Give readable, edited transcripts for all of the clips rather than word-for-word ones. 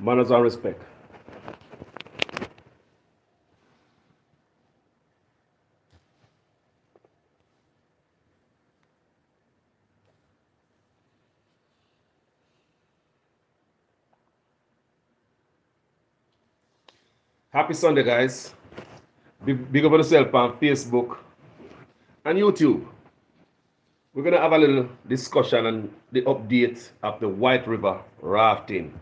Manners and respect. Happy Sunday, guys. Big up on yourself on Facebook and YouTube. We're going to have a little discussion on the update of the White River rafting.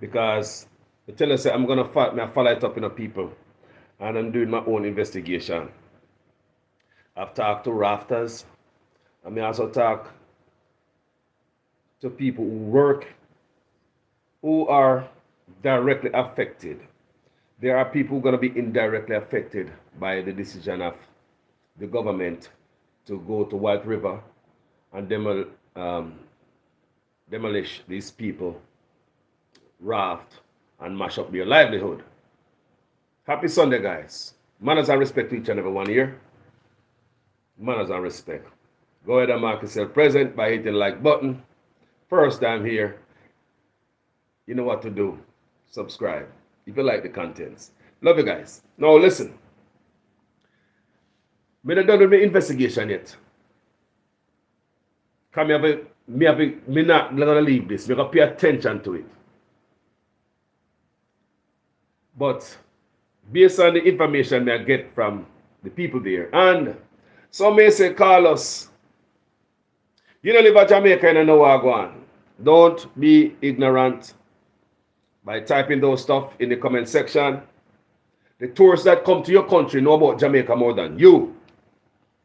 Because I tell you, I'm going to follow it up in the people. And I'm doing my own investigation. I've talked to rafters. I may also talk to people who are directly affected. There are people going to be indirectly affected by the decision of the government to go to White River and demolish these people, raft, and mash up their livelihood. Happy Sunday, guys. Manners and respect to each and every one here. Manners and respect. Go ahead and mark yourself present by hitting the like button. First time here, you know what to do. Subscribe if you like the contents. Love you guys. Now listen. Me not done with my investigation yet. Come me not gonna leave this. Me gonna pay attention to it. But based on the information I get from the people there, and some may say, Carlos, you don't live in Jamaica and you know what going on. Don't be ignorant by typing those stuff in the comment section. The tourists that come to your country know about Jamaica more than you.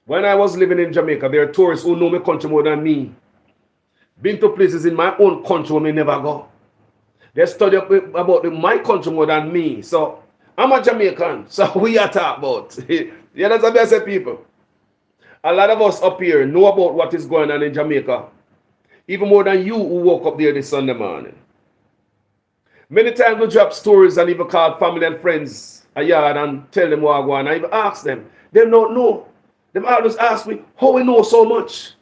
When I was living in Jamaica, there are tourists who know my country more than me. Been to places in my own country where me never go. They study about my country more than me. So I'm a Jamaican. So we are talking about. You understand what I say, people? A lot of us up here know about what is going on in Jamaica. Even more than you who woke up there this Sunday morning. Many times we drop stories and even call family and friends a yard and tell them what I go on. I even ask them. They don't know. They always ask me, how we know so much?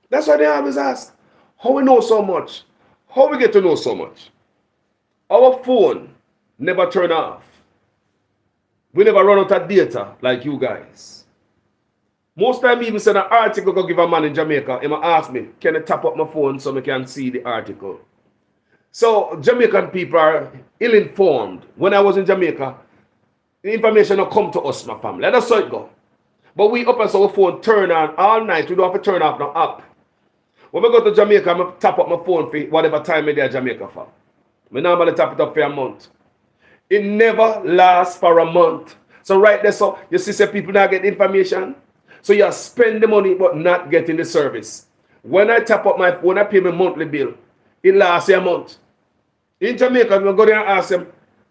That's why they always ask. How we know so much? How we get to know so much? Our phone never turn off. We never run out of data like you guys. Most time even send an article to give a man in Jamaica, he might ask me, can I tap up my phone so I can see the article? So Jamaican people are ill-informed. When I was in Jamaica, the information will come to us, my family. That's how it go. But we up as our phone turn on all night. We don't have to turn off no app. When we go to Jamaica, I tap up my phone for whatever time I there Jamaica for. I normally tap it up for a month. It never lasts for a month. So right there, so you see people not get information. So you spend the money but not getting the service. When I tap up my phone, I pay my monthly bill. It lasts a month. In Jamaica, I go there and ask them,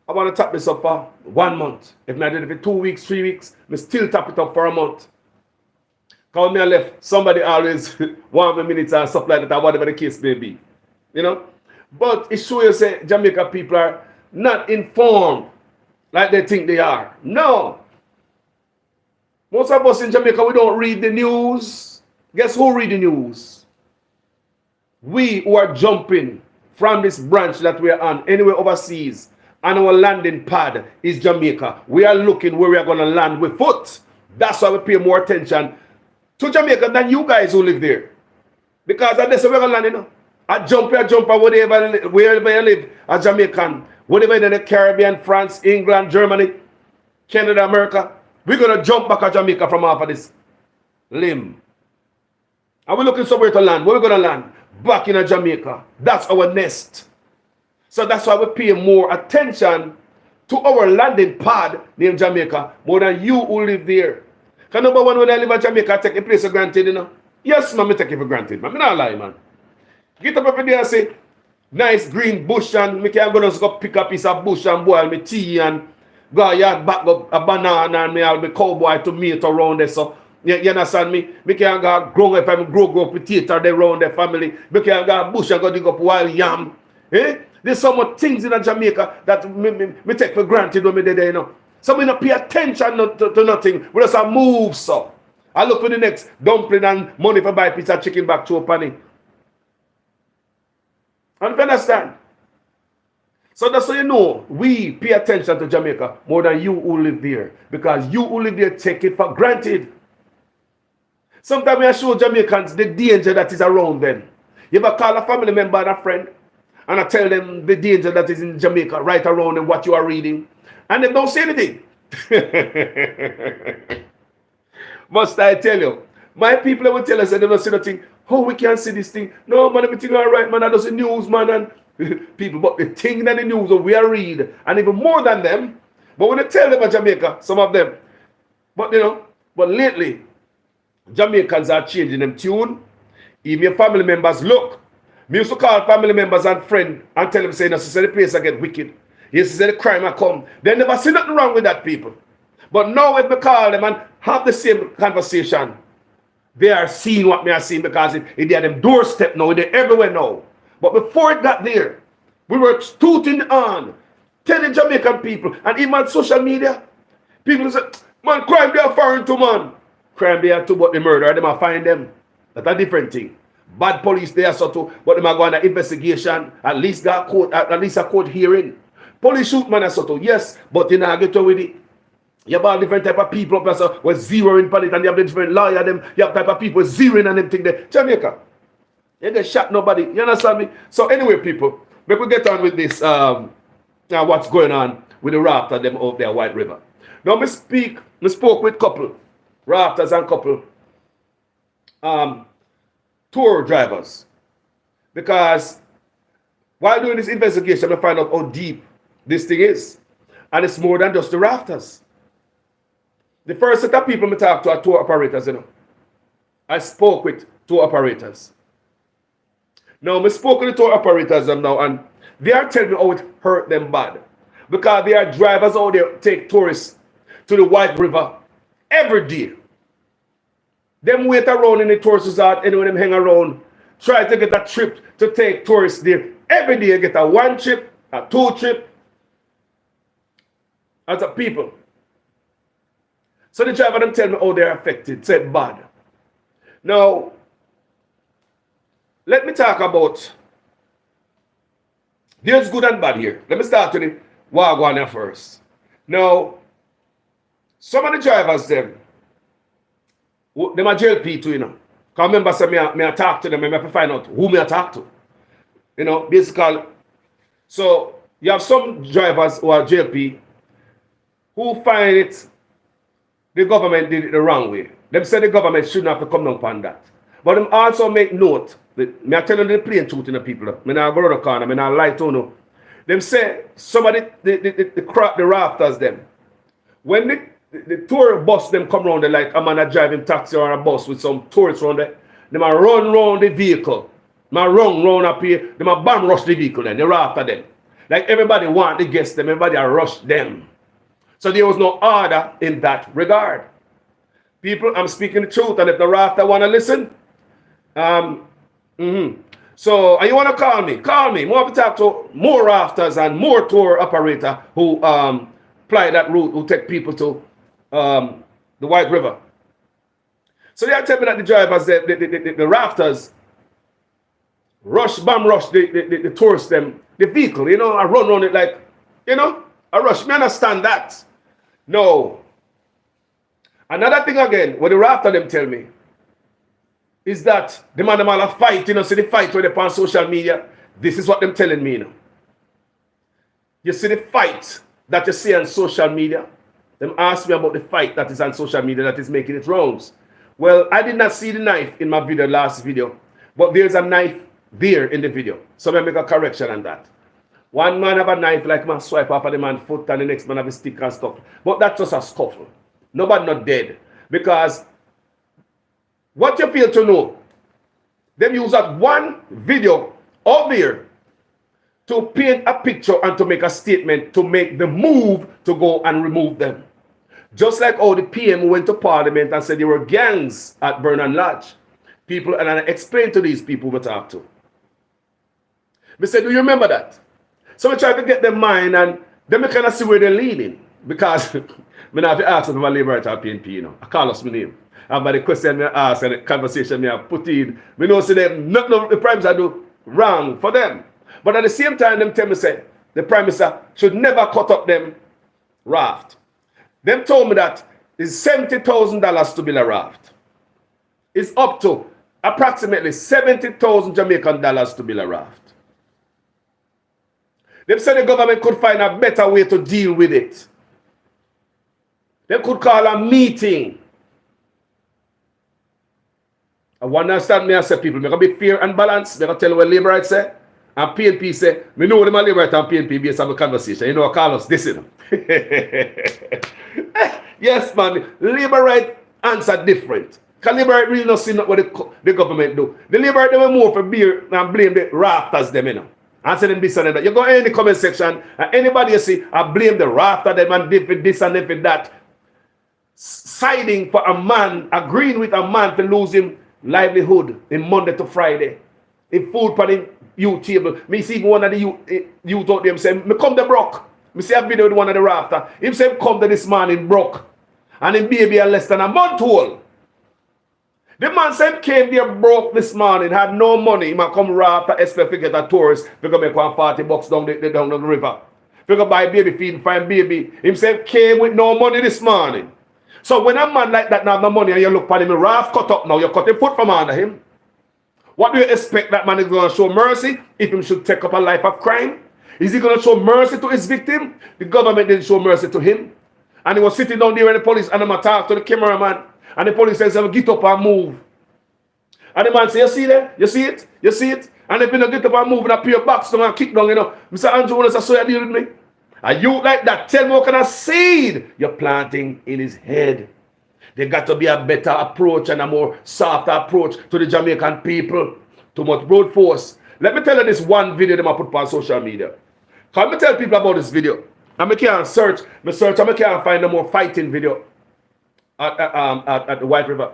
I want to tap this up for 1 month. If I did it for 2 weeks, 3 weeks, I still tap it up for a month. Because me I left, somebody always want me minutes and stuff like that, or whatever the case may be. You know? But it shows you say Jamaica people are not informed like they think they are. No. Most of us in Jamaica, we don't read the news. Guess who read the news? We who are jumping from this branch that we are on, anywhere overseas, and our landing pad is Jamaica. We are looking where we are going to land with foot. That's why we pay more attention to Jamaica than you guys who live there. Because that's where we're going to land, you know. I jump, wherever you live, a Jamaican, whatever in the Caribbean, France, England, Germany, Canada, America, we're going to jump back at Jamaica from off of this limb. And we're looking somewhere to land. Where are we going to land? Back in Jamaica. That's our nest. So that's why we pay more attention to our landing pad named Jamaica more than you who live there. Because number one, when I live in Jamaica, I take a place for granted, you know. Yes, man, I take it for granted, man. I'm not lying, man. Get up every day and say, nice green bush, and I can go pick a piece of bush and boil my tea and go yard back up a banana and I'll be cowboy tomato around there. So you understand me? I can go grow if I grow potato there around the family. I can go bush and go dig up wild yam. Eh? There's so much things in Jamaica that me take for granted when me there, you know. So we don't pay attention to nothing. We just move so. I look for the next dumpling and money for buy a piece of chicken back to a penny. And you understand? So that's so you know, we pay attention to Jamaica more than you who live there. Because you who live there take it for granted. Sometimes I show Jamaicans the danger that is around them. You ever call a family member and a friend, and I tell them the danger that is in Jamaica right around them, what you are reading, and they don't say anything. Must I tell you, my people will tell us that they don't see nothing. Oh, we can't see this thing. No, man, everything all right, man. That doesn't news, man. And people, but the thing that the news we are read, and even more than them. But when I tell them about Jamaica, some of them, but you know, but lately, Jamaicans are changing them tune. Even your family members look. Me used to call family members and friends and tell them, say, no, the place I get wicked. Yes, the crime I come. They never see nothing wrong with that, people. But now when we call them and have the same conversation, they are seeing what me are seeing because it at them doorstep now, they're everywhere now. But before it got there, we were tooting on, telling Jamaican people, and even on social media, people say, man, crime they are foreign to man. Crime they are too, but the murder, they might find them. That's a different thing. Bad police they are so too, but they might go on an investigation, at least got court, at least a court hearing. Police shoot man so too, yes, but you know get away with it. You have all different type of people plus with zeroing on it, and you have the different lawyer them, you have type of people zeroing and them thing there. Jamaica. You get shot nobody. You understand me? So anyway, people, but we get on with this now what's going on with the rafter them out there, White River. Now me spoke with couple, rafters and couple tour drivers. Because while doing this investigation, I find out how deep this thing is. And it's more than just the rafters. The first set of people I talked to are tour operators, you know. I spoke with tour operators. Now, I spoke with the tour operators now, and they are telling me how it hurt them bad. Because they are drivers out there take tourists to the White River every day. Them wait around in the tourist resort, and when them hang around, try to get a trip to take tourists there. Every day you get a 1 trip, a 2 trip, as a people. So the driver them tell me how they're affected, said bad. Now, let me talk about, there's good and bad here. Let me start with the Wagwan first. Now, some of the drivers them are JLP too, you know. Because remember, say me I talk to them, I have to find out who me I talk to. You know, basically. So, you have some drivers who are JLP who find it, the government did it the wrong way. Them say the government shouldn't have to come down upon that. But them also make note, that, me I tell you the plain truth in the people. Me not go to the corner, me not lie to you. Them say, some of the rafters them, when the tour bus them come around there, like a man a driving taxi or a bus with some tourists around there, they might run around the vehicle. They might run round up here, they might bomb rush the vehicle then, they're after them. Like everybody want to guess them, everybody rush them. So there was no order in that regard. People, I'm speaking the truth, and if the rafter want to listen, So, and you want to call me? Call me. More to talk to more rafters and more tour operator who ply that route, who take people to the White River. So they are telling me that the drivers, the rafters, bomb rush the tourists, them, the vehicle, you know, I run on it like, you know, I rush. Me understand that. No. Another thing again, what the rafter them tell me, is that the man them all a fight, you know, see the fight where they on social media. This is what them telling me, you know. You see the fight that you see on social media. Them ask me about the fight that is on social media that is making its rounds. Well, I did not see the knife in my last video, but there's a knife there in the video. So I make a correction on that. One man have a knife like man swipe off of the man's foot and the next man have a stick and stuff. But that's just a scuffle. Nobody not dead. Because what you feel to know, them use that one video out there to paint a picture and to make a statement to make the move to go and remove them. Just like how the PM went to Parliament and said there were gangs at Vernon Lodge. People, and I explained to these people we talked to. They said, do you remember that? So we try to get their mind and then we kind of see where they're leaning. Because I have to ask them about labor at PNP, you know. I call us my name. And by the question I ask and the conversation I put in, we know see them, nothing the primes I do wrong for them. But at the same time, them tell me, say, the Prime Minister, should never cut up them raft. Them told me that it's $70,000 to build a raft. It's up to approximately 70,000 Jamaican dollars to build a raft. They said the government could find a better way to deal with it. They could call a meeting. I want to understand me and say people, I'm going to be fair and balanced. They're going to tell you what labor rights say. And PNP say, we know them labor rights and PNP based on the conversation. You know, Carlos, this is yes, man. Labor right answer different. Because labor right really not see what the government do. The labor right, they will more for beer and blame the rafters them, you know. And say them this and that. You go in the comment section and anybody you see, I blame the rafter them and this and that. Siding for a man, agreeing with a man to lose him livelihood in Monday to Friday. In food for the youth table. Me see one of the youth out there say, me come to broke. Me see a video with one of the rafter. Him say come to this man in broke. And him baby are less than a month old. The man said came there broke this morning, had no money. He might come rafter, expect to get a tourist. We go make $40 down the river. We go buy baby feed, find baby. Him said came with no money this morning. So when a man like that have no money and you look at him, raft cut up now, you cut a foot from under him. What do you expect that man is going to show mercy if he should take up a life of crime? Is he going to show mercy to his victim? The government didn't show mercy to him. And he was sitting down there in the police and I'm talk to the cameraman. And the police says, get up and move. And the man says, you see that? You see it? You see it? And if you don't get up and move and appear box down and kick down, you know, Mr. Andrew, what does I deal with me? A youth like that, tell me what kind of seed you're planting in his head. There got to be a better approach and a more softer approach to the Jamaican people. Too much brute force. Let me tell you this one video that I put on social media. Can me tell people about this video? And I can't search, and I can't find no more fighting video at the White River.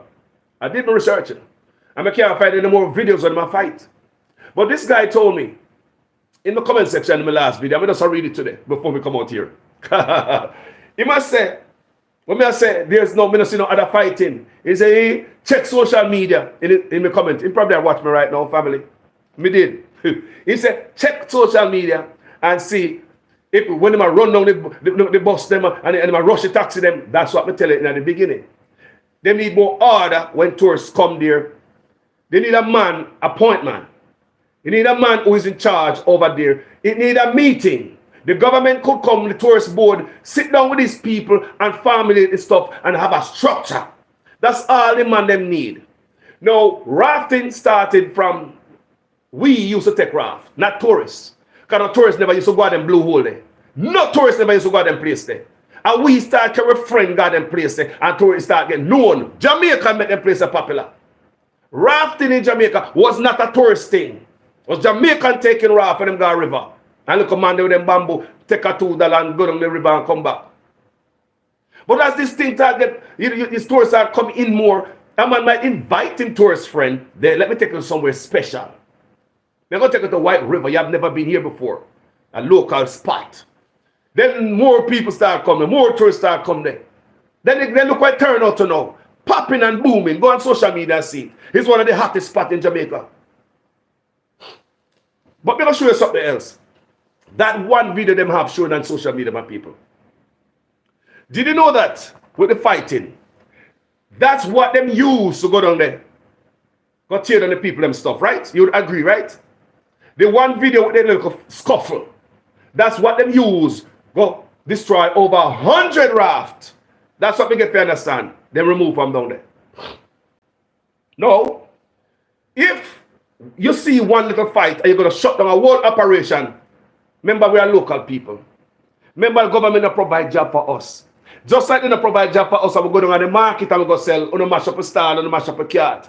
I did my researching. And I can't find any more videos on my fight. But this guy told me, in the comment section in my last video, I'm going to read it today before we come out here. He must say, when I say there's no, I don't see no other fighting. He say, hey, check social media in my comment. He probably watch me right now, family. Me did. He said, check social media and see if when them run down the bus them and them rush the taxi them. That's what I tell you in the beginning. They need more order when tourists come there. They need a man, a point man. You need a man who is in charge over there. It need a meeting. The government could come, the tourist board, sit down with these people and formulate this stuff and have a structure. That's all the man them need. Now, rafting started from, we used to take raft, not tourists. Because the tourists never used to go out them blue hole there. No tourists never used to go out them place there. And we start to refrain got them place there and tourists start getting known. Jamaica make them place popular. Rafting in Jamaica was not a tourist thing. It was Jamaican taking raft and them go river. And look, man, with them bamboo, take a $2 and go down the river and come back. But as this thing target, these tourists are coming in more. A man might invite him tourist friend. There, let me take you somewhere special. They're going to take you to White River. You have never been here before. A local spot. Then more people start coming. More tourists start coming there. Then they look what it turn out to now. Popping and booming. Go on social media and see. It's one of the hottest spots in Jamaica. But I'm going to show you something else. That one video them have shown on social media, my people. Did you know that with the fighting? That's what them use to go down there. Go tear down the people them stuff, right? You would agree, right? The one video with the little scuffle. That's what them use. Go destroy over 100 rafts. That's what we get to understand. Then remove from down there. No. If you see one little fight and you're going to shut down a whole operation, remember we are local people. Remember the government will provide job for us. Just like they don't provide job for us, and we go down to the market and we go sell, we mash up a stand and mash up a cart.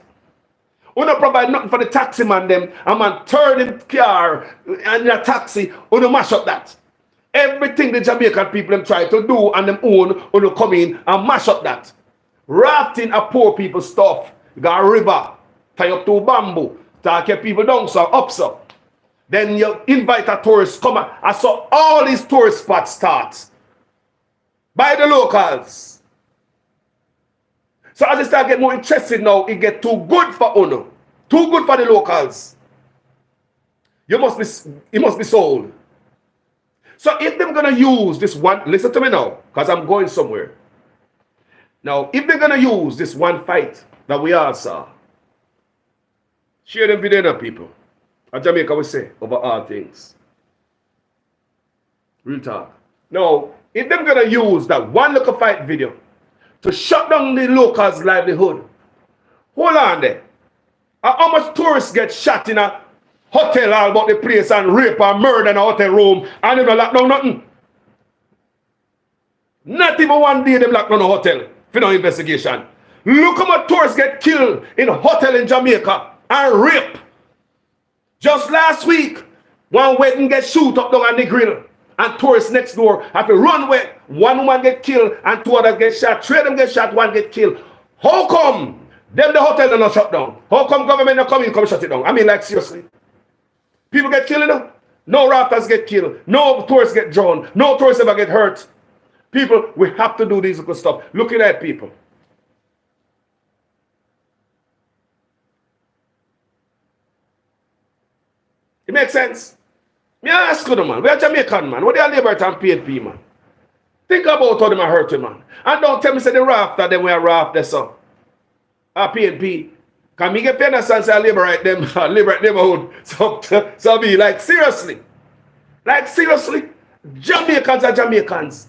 We don't provide nothing for the taxi man them, a man turn in car and in a taxi, we don't mash up that. Everything the Jamaican people them try to do and them own, we don't come in and mash up that. Rafting a poor people stuff. You got a river, tie up to bamboo, take your people down so up so. Then you invite a tourist come and so all these tourist spots start by the locals. So as it start getting more interested now, it get too good for Uno, too good for the locals. It must be sold. So if they're going to use this one, listen to me now, because I'm going somewhere. Now, if they're going to use this one fight that we all saw, share the video now, people. At Jamaica, we say, over all things. Real talk. Now, if they're going to use that one little fight video to shut down the locals' livelihood, hold on there. How much tourists get shot in a hotel all about the place and rape and murder in a hotel room and they don't lock down nothing? Not even one day they lock down a hotel for no investigation. Look how much tourists get killed in a hotel in Jamaica and rape. Just last week, one wedding get shoot up down on the grill and tourists next door have to run away. One woman get killed and two others get shot. Three of them get shot, one get killed. How come them the hotel are not shut down? How come government not come in come shut it down? I mean, like, seriously. People get killed, you know? No rafters get killed. No tourists get drowned. No tourists ever get hurt. People, we have to do these good stuff. Looking at people. It makes sense? Me ask you, man. We are Jamaican, man. What they are Labour and PNP, man? Think about how them are hurting, man. And don't tell me say the rafter, them we are rafter, so. PNP. Can me get fairness and say liberate them, liberate neighborhood. So be like, seriously. Like, seriously. Jamaicans are Jamaicans.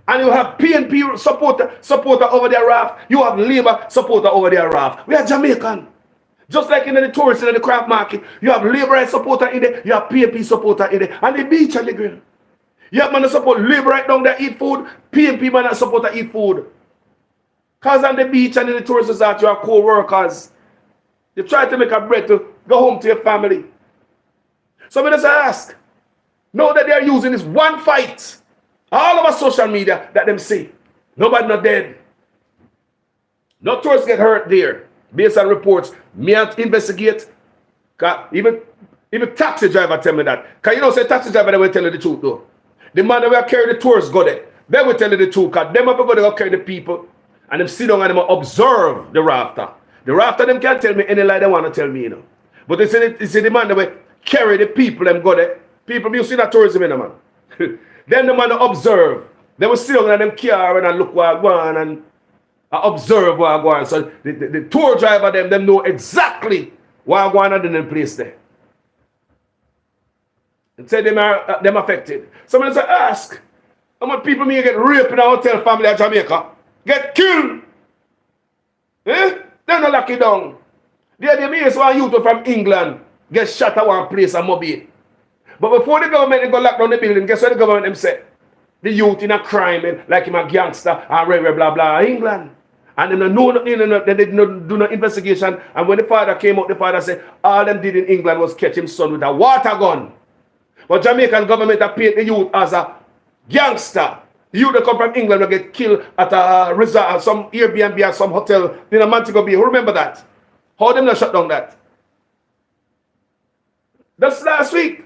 And you have PNP supporter over their raft. You have Labour supporter over their raft. We are Jamaican. Just like in the tourist in the craft market, you have Labour supporter in there, you have PNP supporter in there, and the beach and the grill. You have man that support Labour right down there eat food, PNP man that supporter eat food. Because on the beach and in the tourist resort, you are co-workers. You try to make a bread to go home to your family. So I just ask, know that they are using this one fight, all over social media that them see. Nobody not dead. No tourists get hurt there. Based on reports, me have to investigate. Even taxi driver tell me that. Because you know, say taxi driver, they will tell you the truth though. The man that will carry the tourists go there. They will tell you the truth. Because them have to go carry the people. And them sit down and them observe the rafter. The rafter them can't tell me any lie they want to tell me, you know. But it's the man that will carry the people them go there. People, you see that tourism in the man. Then the man observe. They will sit down and them car and look what go on and observe what go on. So the tour driver them know exactly what go on in the place there. And say them are them affected. Somebody say ask how much people may get raped in a hotel family in Jamaica. Get killed. Eh? They're not lock it down. The may one youth from England get shot at one place and mobile. But before the government they go lock down the building, guess what the government them say? The youth in a crime, like him a gangster and blah blah England. And they know nothing, they didn't do no investigation. And when the father came out, the father said all them did in England was catch his son with a water gun. But Jamaican government have paid the youth as a gangster. The youth that come from England will get killed at a resort, some Airbnb or some hotel in a Montego Bay. Who remember that? How them not shut down that? Just last week,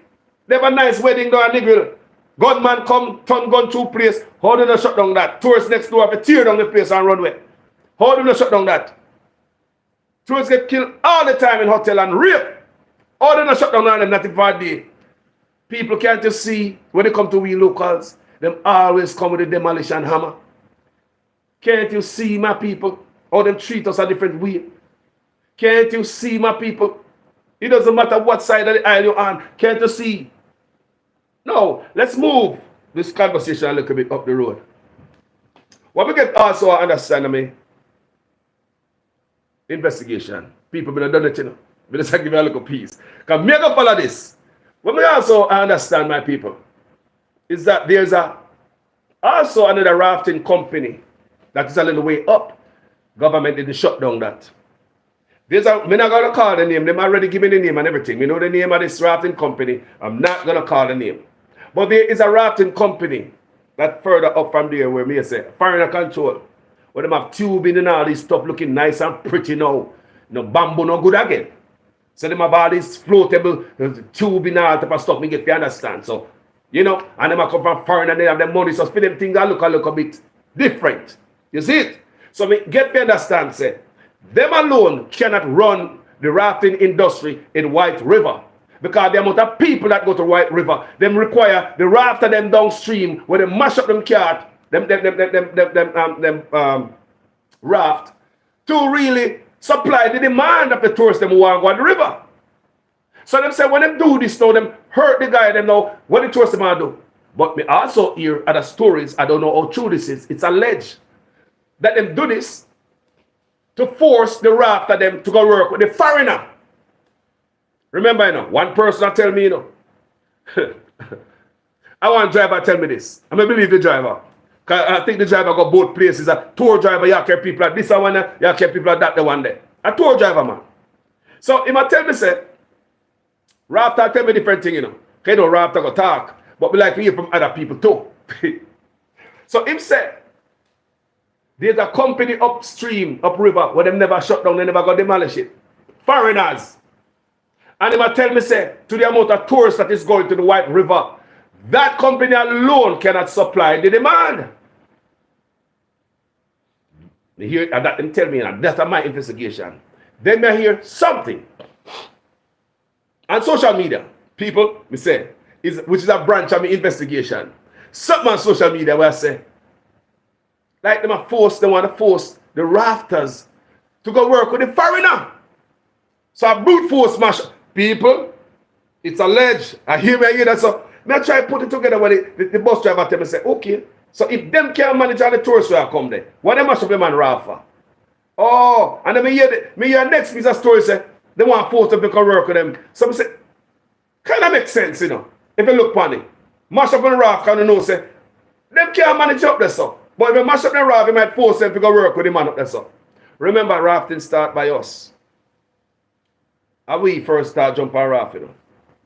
they have a nice wedding down in Negril. Gunman come, turn gun to place. How them not shut down that? Tourists next door have to tear down the place and run away. How them not shut down that? Tourists get killed all the time in hotel and rape. How them not shut down that not for a day? People can't just see when they come to we locals. Them always come with a demolition hammer. Can't you see, my people, how them treat us a different way? Can't you see, my people? It doesn't matter what side of the aisle you're on. Can't you see? No, let's move this conversation a little bit up the road. What we get also understand, I mean, investigation. People have done it, you know. We just give you a little piece. Because me go follow this. What we also understand, my people, is that there's also another rafting company that is a little way up. Government didn't shut down that. We're not going to call the name. They've already given the name and everything. We know the name of this rafting company. I'm not going to call the name. But there is a rafting company that further up from there where me say, foreigner control. Where them have tubing and all this stuff looking nice and pretty now. No bamboo no good again. So them have all this floatable tubing and all type of stuff. Me get to understand. So, you know, and them come from foreign and they have them money. So for them things that look a bit different. You see it? So me get to understand, say, them alone cannot run the rafting industry in White River. Because the amount of people that go to White River, them require the rafter them downstream where they mash up them cart, them raft to really supply the demand of the tourists them who want to go on the river. So them say when them do this now, them hurt the guy, them know what the tourists them want to do. But me also hear other stories, I don't know how true this is, it's alleged that them do this to force the rafter them to go work with the foreigner. Remember, you know, one person tell me, you know, I want a driver tell me this. I'm going to believe the driver. Because I think the driver got both places. A tour driver, you care people like this one, you care people like that the one there. A tour driver, man. So, he might tell me, say, rafter tell me different thing, you know. Okay, you know, rafter go talk. But we like to hear from other people too. So, him said, there's a company upstream, upriver, where them never shut down, they never got demolish it. Foreigners. And he might tell me, say, to the amount of tourists that is going to the White River, that company alone cannot supply the demand. They hear that them tell me, and that's my investigation. Then may hear something. On social media, people, me say, which is a branch of my investigation. Something on social media where I say, like they want to force the rafters to go work with the foreigner. So a brute force mash people, it's alleged. I hear that, so I try to put it together when the bus driver tell me, say, okay, so if them can't manage all the tourists who come there, why they mash up them on rafter? Oh, and then me hear next piece of story say, they want to force them to come work with them. So I say, kind of makes sense, you know, if you look on it. Mash up on the raft, and you know, say, them can't manage up there, so. But if you mash up the raft, you might force them to go work with the man up there, so. Remember, rafting start by us. And we first start jumping on raft, you know.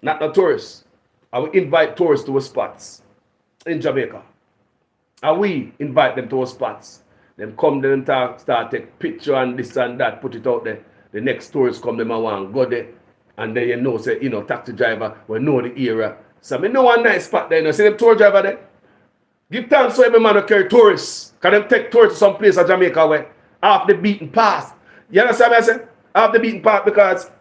Not the tourists. I will invite tourists to our spots in Jamaica. And we invite them to our spots. Them come there and start take picture and this and that, put it out there. The next tourists come, them and want to go there. And then you know, say, you know, taxi driver will know the area. So I know one nice spot there, you know. See them tour driver there? Give thanks to every man who carry tourists. Can them take tourists to some place in Jamaica where off the beaten path. You understand what I say? Off the beaten path, because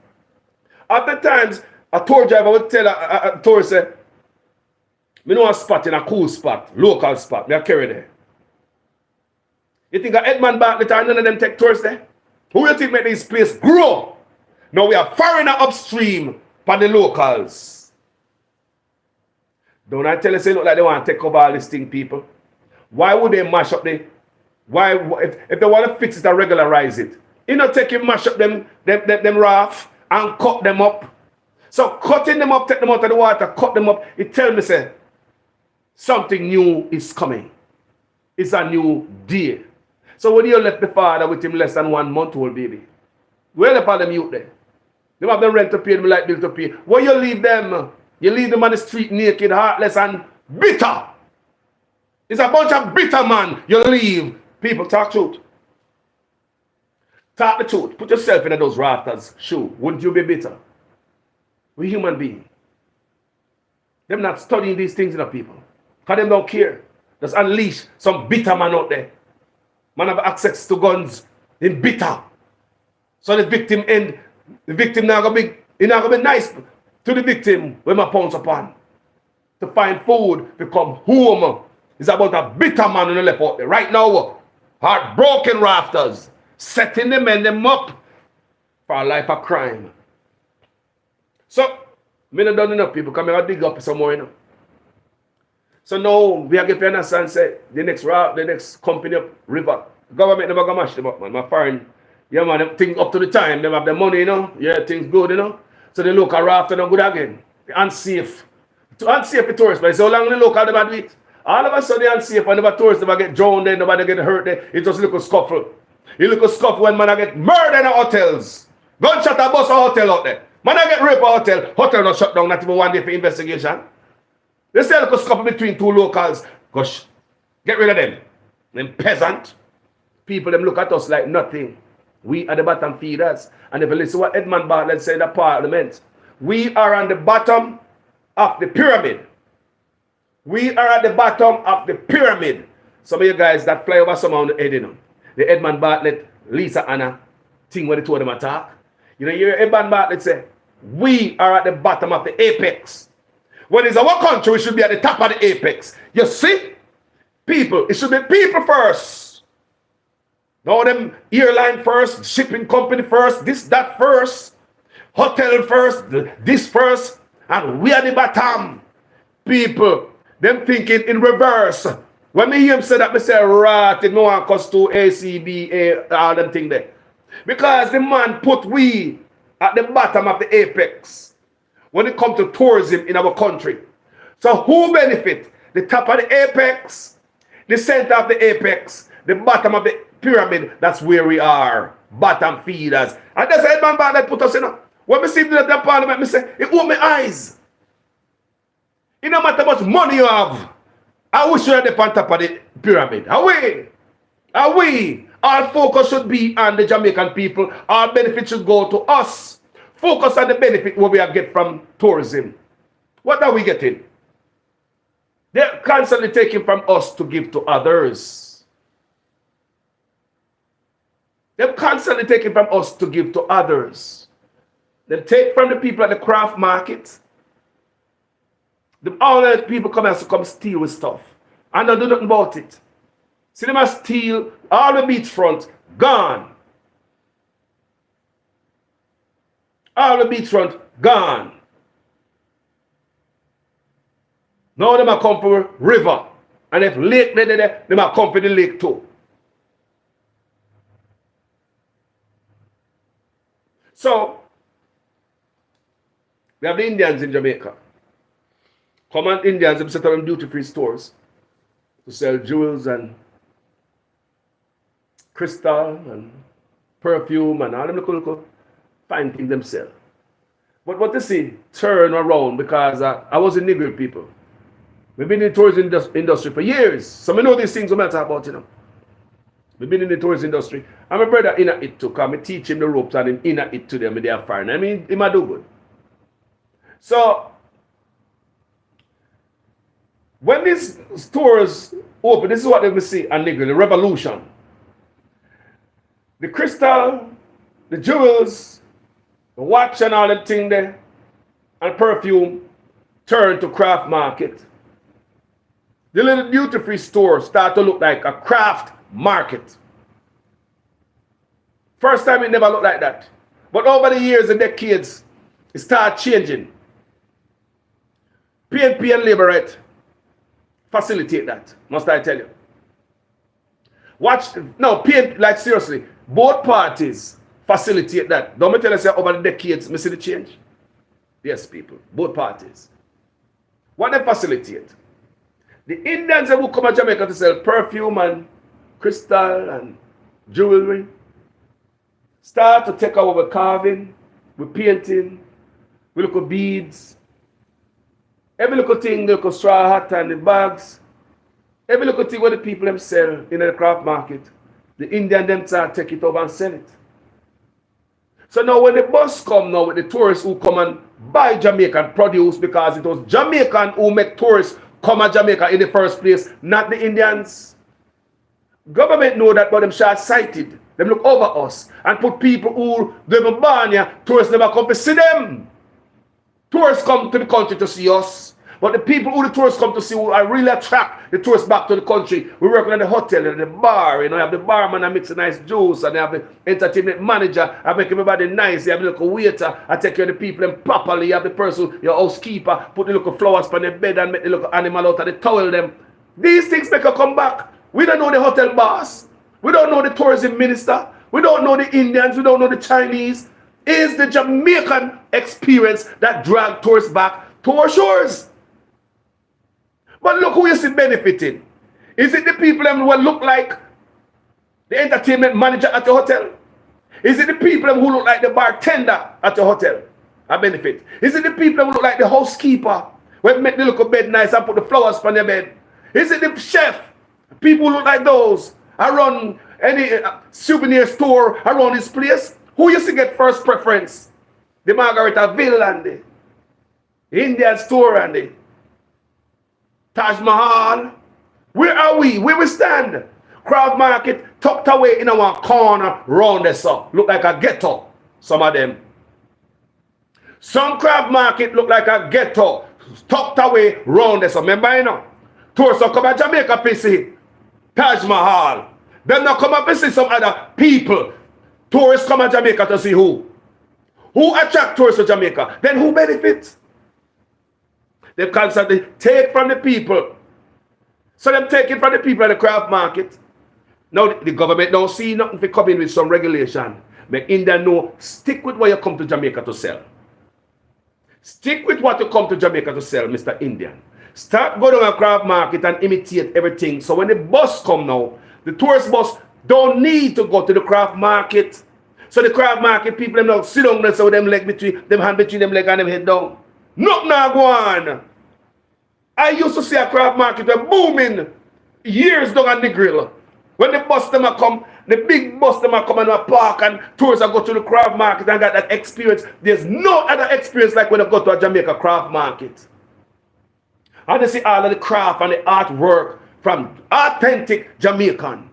at the times a tour driver would tell a tourist, say, me know a spot in a cool spot, local spot, me I carry there. You think a Edmund Bartlett and none of them take tourists there? Who you think make this place grow? Now we are foreigner upstream for the locals. Don't I tell you, say, look like they want to take over all these things, people? Why would they mash up the... Why, if they want to fix it and regularize it? You know, take and mash up them raft and cut them up. So cutting them up, take them out of the water, cut them up, it tells me, say, something new is coming. It's a new day. So when you left the father with him less than 1 month old baby, where the father them youth there? They have the rent to pay, them light bill to pay. Where you leave them? You leave them on the street naked, heartless and bitter. It's a bunch of bitter man you leave. People, talk truth. Talk the truth. Put yourself in those rafters' shoe. Wouldn't you be bitter? We're human beings. Them not studying these things in the people. Because them don't care. Just unleash some bitter man out there. Man have access to guns in bitter. So the victim now gonna be nice to the victim when my pounds upon. To find food, to come home. It's about a bitter man on the left out there. Right now, heartbroken rafters. Setting them and them up for a life of crime. So, me not done enough people come here and dig up some more, you know. So now we are getting us and say the next company up river. Government never gonna mash them up, man. My foreign, yeah man, them things up to the time, they have the money, you know. Yeah, things good, you know. So the local raft are not good again. Unsafe. Unsafe for tourists, but so long the local they do it. All of a sudden they unsafe and the tourists never get drowned there, nobody get hurt there. It just look a scuffle. You look a scuffle when man I get murdered in hotels. Gunshot a bus a hotel out there. Man I get raped a hotel. Hotel not shut down, not even 1 day for investigation. They say look a scuffle between two locals. Gosh, get rid of them. Them peasant. People them look at us like nothing. We are the bottom feeders. And if you listen to what Edmund Bartlett said in the parliament, we are on the bottom of the pyramid. We are at the bottom of the pyramid. Some of you guys that fly over some on the head, you know. The Edmund Bartlett, Lisa Anna thing where they told them attack. You know, you hear Edmund Bartlett say, we are at the bottom of the apex. When it's our country, we should be at the top of the apex. You see? People, it should be people first. Now them airline first, shipping company first, this, that first, hotel first, this first, and we are the bottom. People, them thinking in reverse. When me hear him say that, me say, right, no one comes to ACB, all them thing there. Because the man put we at the bottom of the apex when it comes to tourism in our country. So who benefit? The top of the apex, the center of the apex, the bottom of the pyramid. That's where we are. Bottom feeders. And that's the man that put us in. When we see the parliament, me say, it opened my eyes. It no matter how much money you have, I wish you had the on top of the pyramid. Away. Our focus should be on the Jamaican people. Our benefit should go to us. Focus on the benefit what we are get from tourism. What are we getting? They're constantly taking from us to give to others. They're constantly taking from us to give to others. They take from the people at the craft market. All the people come steal with stuff. And they do nothing about it. See them steal all the beachfront, gone. All the beachfront, gone. Now them are come for river. And if lake there, them are come for the lake too. So, we have the Indians in Jamaica. Common Indians have set up duty-free stores to sell jewels and crystal and perfume and all them little fine things themselves. But what they see turn around because I was a Negro people. We've been in the tourism industry for years. So I know these things we might talk about, We've been in the tourism industry. And my brother in it too, because I teach him the ropes and him in it to them and they are fine. I mean, he might do good. So when these stores open, this is what they will see on Negro, the revolution. The crystal, the jewels, the watch and all that thing there, and perfume turn to craft market. The little duty-free store start to look like a craft market. First time it never looked like that. But over the years and decades, it started changing. PNP and Labour right facilitate that, must I tell you. PNP, like seriously, both parties facilitate that. Don't me tell you say over the decades, me see the change? Yes, people, both parties. What they facilitate? The Indians who come to Jamaica to sell perfume and crystal and jewelry start to take over with carving, with painting, with little beads. Every little thing, the little straw hat and the bags, every little thing what the people them sell in the craft market, the Indian them start take it over and sell it. So now when the bus come now with the tourists who come and buy Jamaican produce because it was Jamaican who make tourists come to Jamaica in the first place, not the Indians. Government know that, but them short-sighted. Them look over us and put people who they were born here, tourists never come to see them. Tourists come to the country to see us. But the people who the tourists come to see who are really attract the tourists back to the country. We work in the hotel and the bar, you have the barman that makes a nice juice, and they have the entertainment manager, I make everybody nice, you have the little waiter, I take care of the people and properly, you have the person, your housekeeper, put the little flowers on the bed and make the little animal out of the towel them. These things make her come back. We don't know the hotel boss. We don't know the tourism minister. We don't know the Indians. We don't know the Chinese. It's the Jamaican experience that drag tourists back to our shores. But look who you see benefiting. Is it the people who look like the entertainment manager at the hotel? Is it the people who look like the bartender at the hotel? A benefit. Is it the people who look like the housekeeper who make the little bed nice and put the flowers on their bed? Is it the chef? People who look like those around any souvenir store around this place? Who used to get first preference? The Margaritaville and the Indian store and the Taj Mahal. Where are we? Where we stand? Craft market tucked away in our corner round the sun. Look like a ghetto, some of them. Some craft market look like a ghetto, tucked away round there. So remember, you know, tourists come to Jamaica to see Taj Mahal. Then they come and visit some other people. Tourists come to Jamaica to see who? Who attract tourists to Jamaica? Then who benefits? They constantly take from the people. So them taking from the people at the craft market. Now the government don't see nothing for coming with some regulation. Make India know, stick with what you come to Jamaica to sell. Stick with what you come to Jamaica to sell, Mr. Indian. Start going to a craft market and imitate everything. So when the bus come now, the tourist bus don't need to go to the craft market. So the craft market people them now sit down and so them leg between them hand between them leg and them head down. Nothing now go on. I used to see a craft market booming years down on the grill. When the bus them come, the big bus them come and park and tourists go to the craft market and got that experience. There's no other experience like when I go to a Jamaica craft market. And they see all of the craft and the artwork from authentic Jamaican.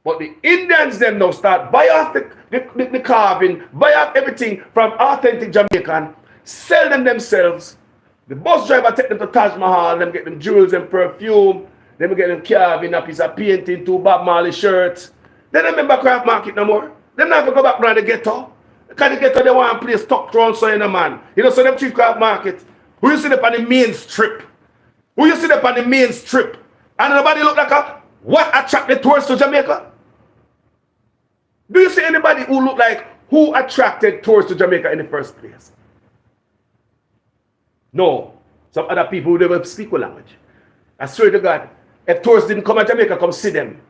But the Indians them now start buy off the carving, buy off everything from authentic Jamaican, sell them themselves. The bus driver take them to Taj Mahal, them get them jewels and perfume, them get them carving a piece of painting, 2 Bob Marley shirts. They don't remember craft market no more. They never go back around the ghetto. Because the ghetto they want to play stock around so in a man. You know, so them cheap craft market. Who you see them on the main strip? Who you see them on the main strip? And nobody look like a what attract the tourists to Jamaica? Do you see anybody who look like who attracted tourists to Jamaica in the first place? No. Some other people who never speak a language. I swear to God, if tourists didn't come to Jamaica, come see them.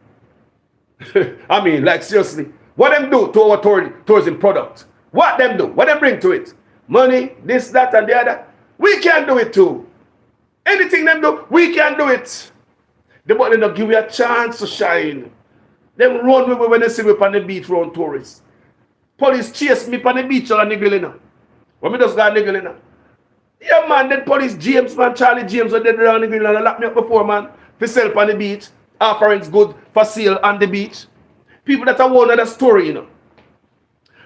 I mean, like seriously. What them do to our tourism product? What them do? What them bring to it? Money, this, that, and the other. We can do it too. Anything them do, we can do it. They want them to give you a chance to shine. Them run with me when they see me on the beach around tourists. Police chase me on the beach on the niggle. When me just got niggle in. Yeah, man, that police James, man, Charlie James, when they around the grill and lock me up before, man, for sell on the beach, offerings good for sale on the beach. People that are one of the story, you know.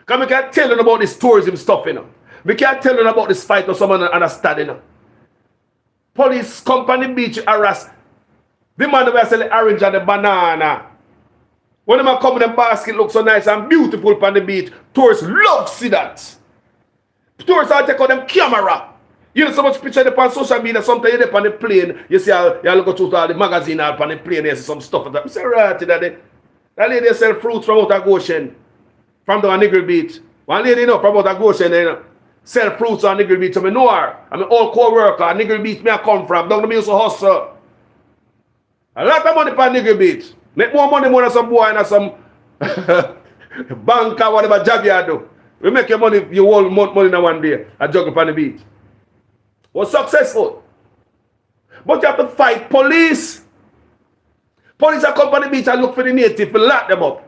Because we can't tell them about this tourism stuff, you know. We can't tell them about this fight or someone understand, you know. Police come on the beach, harass. The man that sell the orange and the banana. When them come in the basket look so nice and beautiful on the beach, tourists love to see that. Tourists are take out them camera. You know so much picture on social media, sometimes you're on the plane, you see you look through all the magazine on the plane, you see some stuff like that. I say, right, that lady sell fruits from out of Goshen, from the Nigger Beach. One lady, you know, from out of Goshen, you know, sell fruits on Nigger Beach. I know her. I'm an old co-worker, Nigger Beach, me I come from. Down the me used to hustle. A lot of money for Nigger Beach. Make more money than some boy and some bank or whatever job you do. We make your money, you hold money in one day. I juggle on the beach. Was successful. But you have to fight police. Police are come on the beach and look for the native to lock them up.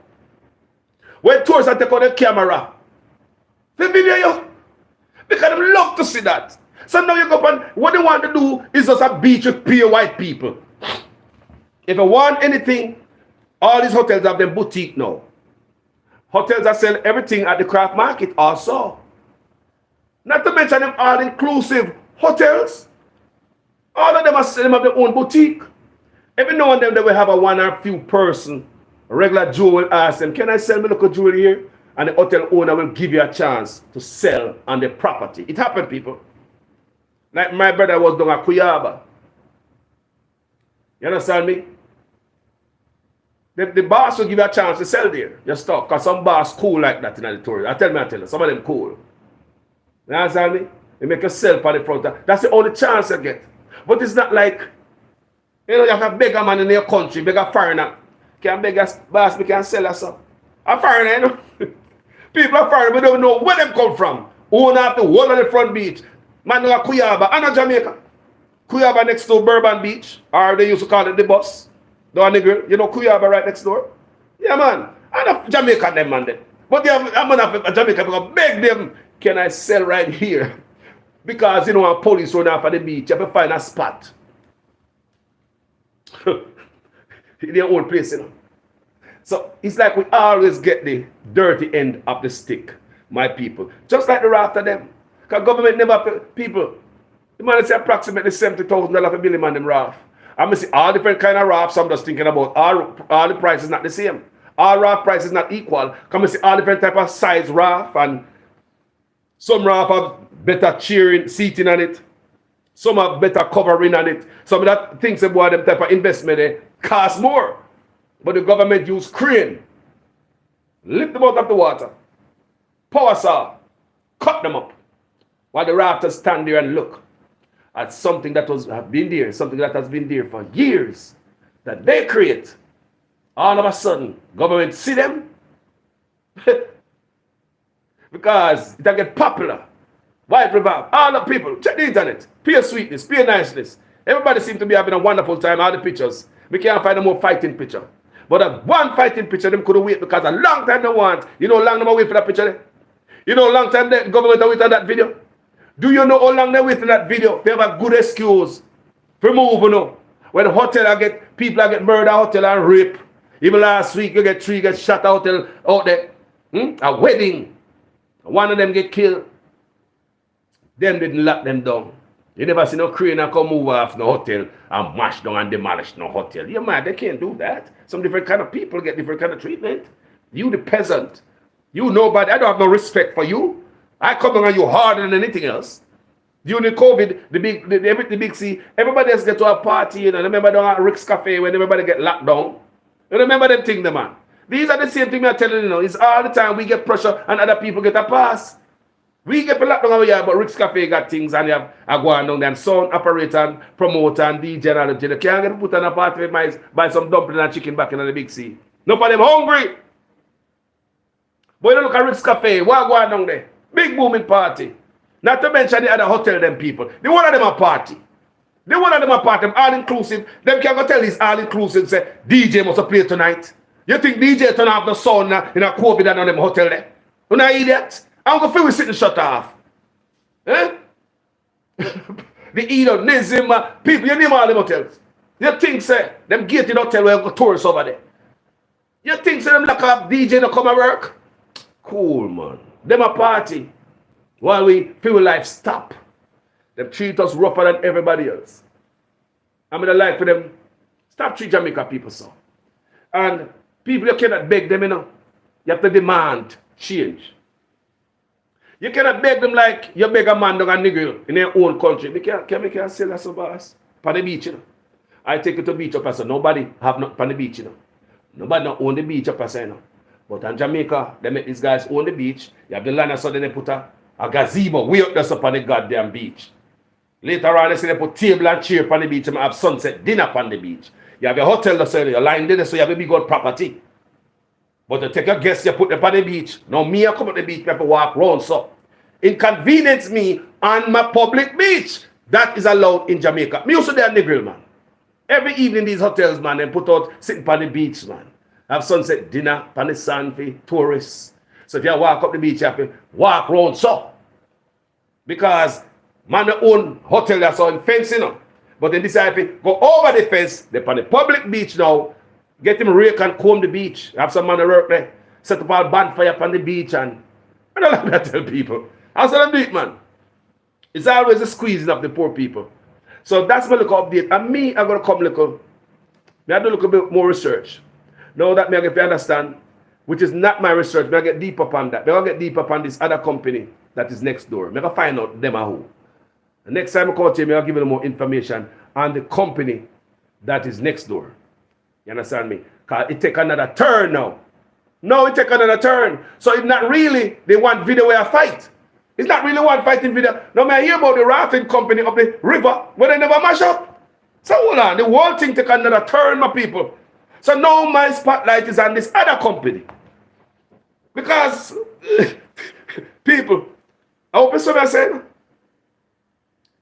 When tourists are take out the camera, they video you. Because they love to see that. So now you go up and what they want to do is just a beach with pure white people. If you want anything, all these hotels have them boutique now. Hotels that sell everything at the craft market also. Not to mention them all-inclusive hotels. All of them have their own boutique. Every now and then they will have a one or few person. A regular Joe will ask them, can I sell me local jewelry here? And the hotel owner will give you a chance to sell on the property. It happened, people. Like my brother was down at Kuyaba. You understand me? The boss will give you a chance to sell there, your stuff. Because some boss cool like that in the tourist. I tell you, some of them cool. You understand me? They make you sell on the front. That's the only chance you get. But it's not like, you know, you have a beggar man in your country, beggar foreigner. Can beg a boss, we can sell us some. A foreigner, you know? People are foreigner, we don't know where them come from. Own up the whole of the front beach. Man, no Kuyaba, and a Jamaica. Kuyaba next to Bourbon Beach, or they used to call it the bus. You know Kuyaba right next door? Yeah, man. And a Jamaica them, man. Them. But I'm going to have a Jamaica because beg them, can I sell right here? Because, you know, a police run off at the beach, you have to find a spot. In their own place, you know. So it's like we always get the dirty end of the stick, my people. Just like the rafter them. Because government never, people, the man say approximately $70,000 for building man them raft. I'm going to see all different kind of rafts. I'm just thinking about all the prices not the same. All raft prices not equal. Come and see all different type of size raft, and some raft have better cheering, seating on it. Some have better covering on it. Some of that things about them type of investment they cost more. But the government use crane. Lift them out of the water. Power saw. Cut them up. While the rafters stand there and look at something that have been there, something that has been there for years, that they create. All of a sudden, government see them because it get popular. White River, all the people, check the internet, pure sweetness, pure niceness. Everybody seems to be having a wonderful time, all the pictures. We can't find a more fighting picture. But that one fighting picture, them could wait because a long time they want. You know how long they wait for that picture there? You know how long time the government wait on that video? Do you know how long they wait for that video? They have a good excuse for moving on. When hotel people get murdered hotel and rape. Even last week you get 3 get shot hotel out there. A wedding. One of them get killed. Them didn't lock them down. You never see no crane and come move off no hotel and mash down and demolish no hotel. You mad, they can't do that. Some different kind of people get different kind of treatment. You the peasant. You nobody, I don't have no respect for you. I come on you harder than anything else. During COVID, the big C, everybody else get to a party, you know. Remember down at Rick's Cafe when everybody get locked down? You remember them thing, the man. These are the same thing I'm telling you now. It's all the time we get pressure and other people get a pass. We get locked down over here, but Rick's Cafe got things and you have a go on down there and sound operator and promoter and DJ and all the you can't get put on a party buy some dumpling and chicken back in the big C. No for them hungry. But you look at Rick's Cafe, what go on down there? Big booming party. Not to mention the other hotel them people. The one of them a party. The one of them a party, all inclusive. Them can go tell these all inclusive say DJ must play tonight. You think DJ turn off the sound in a COVID and on them hotel there? You know idiot? I'm going to feel we sitting shut off. Eh? The hedonism, people, you name all them hotels. You think, say, them gated hotel where you go tourists over there. You think, say, them lock up DJ to come and work? Cool, man. Them a party. While we feel life stop. Them treat us rougher than everybody else. I'm in the life for them. Stop treat Jamaica people so. And people, you cannot beg them, you know. You have to demand change. You cannot beg them like you beg a man down a nigger in their own country. They can't sell us over us. On the beach, you know. I take it to beach up, so nobody have not on the beach, you know. Nobody not own the beach up, you know. But in Jamaica, they make these guys own the beach. You have the land, so then they put a gazebo way up there up on the goddamn beach. Later on, they say they put table and chair on the beach and have sunset dinner on the beach. You have a hotel, so you're lying there, so you have a big old property. But to take a guest, you put them on the beach. Now me, I come on the beach, people walk around, so inconvenience me on my public beach. That is allowed in Jamaica. Me also there nigger, man. Every evening these hotels, man, they put out sitting on the beach, man. Have sunset dinner on the sand for tourists. So if you walk up the beach, you have to walk around, so. Because man, they own hotel that's on fence, you know. But then decide to go over the fence, they're on the public beach now. Get him rake and comb the beach. Have some man to work there. Set up all bonfire on the beach and I don't like that tell people. That's what I do it, man. It's always a squeezing of the poor people. So that's my little update. And me, I'm gonna come little. I do a little bit more research. Now that me I get to understand, which is not my research, I get deep upon that. I get deep upon this other company that is next door. I find out them are who. The next time I come to you, I'll give you more information on the company that is next door. You understand me? Because it take another turn now. No, it take another turn. So it's not really they want video where I fight. It's not really one fighting video. No, I hear about the rafting company up the river where they never mash up. So hold on, the whole thing take another turn, my people. So now my spotlight is on this other company. Because people, I hope it's what I said.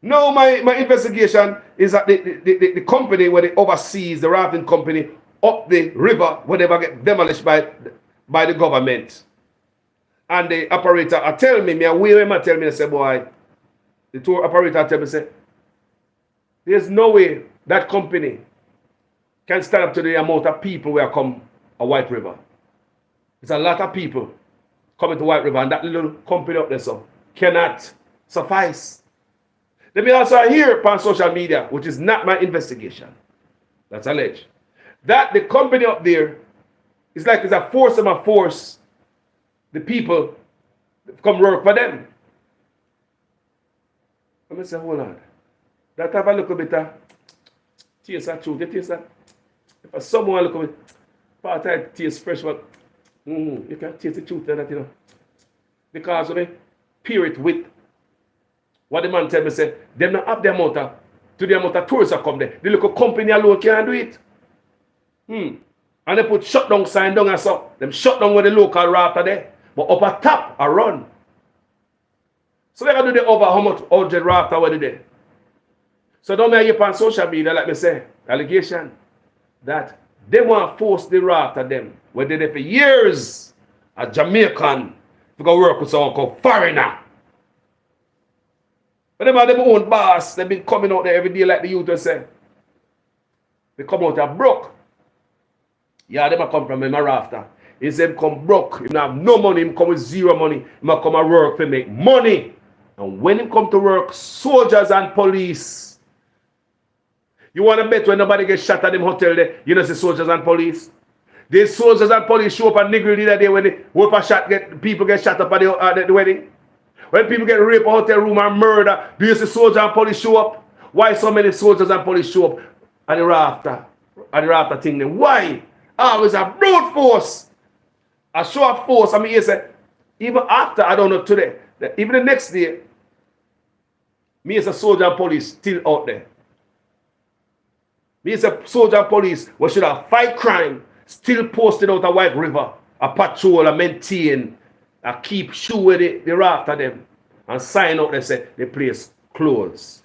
No, my investigation is at the company where they oversees the rafting company up the river whenever get demolished by the government. And the operator tell me, I say, boy, the tour operator tell me, say, there's no way that company can stand up to the amount of people who come a White River. It's a lot of people coming to White River, and that little company up there so cannot suffice. Let me also hear upon social media, which is not my investigation, that's alleged, that the company up there is like it's a force the people to come work for them. I'm going to say, hold on. That have a little bit of taste of truth. You taste that? If someone look at it, part of taste fresh, but you can taste the truth in that, you know. Because when they pair it with what the man tell me, say, them not have the amount of tourists that come there. The local company alone can't do it. And they put shutdown sign down and so. Them shut down with the local rafter there. But up at top, I run. So they can do the over how much 100 rafter what they do. So don't make you on social media, like me say, allegation that they want to force the rafter them. Where they did for years, a Jamaican, to go work with someone called foreigner. But them are their own boss. They've been coming out there every day like the youth say. They come out there broke. Yeah, they might come from him a rafter. He said come broke. He don't have no money. He come with zero money. He might come and work to make money. And when he come to work, soldiers and police. You want to bet when nobody gets shot at them hotel there, you know, see soldiers and police? These soldiers and police show up at Nigger the other day when they whoop a shot, people get shot up at the wedding. When people get raped in a hotel room and murder, do you see soldiers and police show up? Why so many soldiers and police show up at the rafter? At the rafter thing then? Why? Always a brute force. A show of force. I mean, you say, even after, I don't know today, even the next day, me as a soldier and police still out there. Me as a soldier and police, we should have fight crime, still posted out a White River, a patrol, a maintain, a keep shoe with the rafter them, and sign out they say the place closed.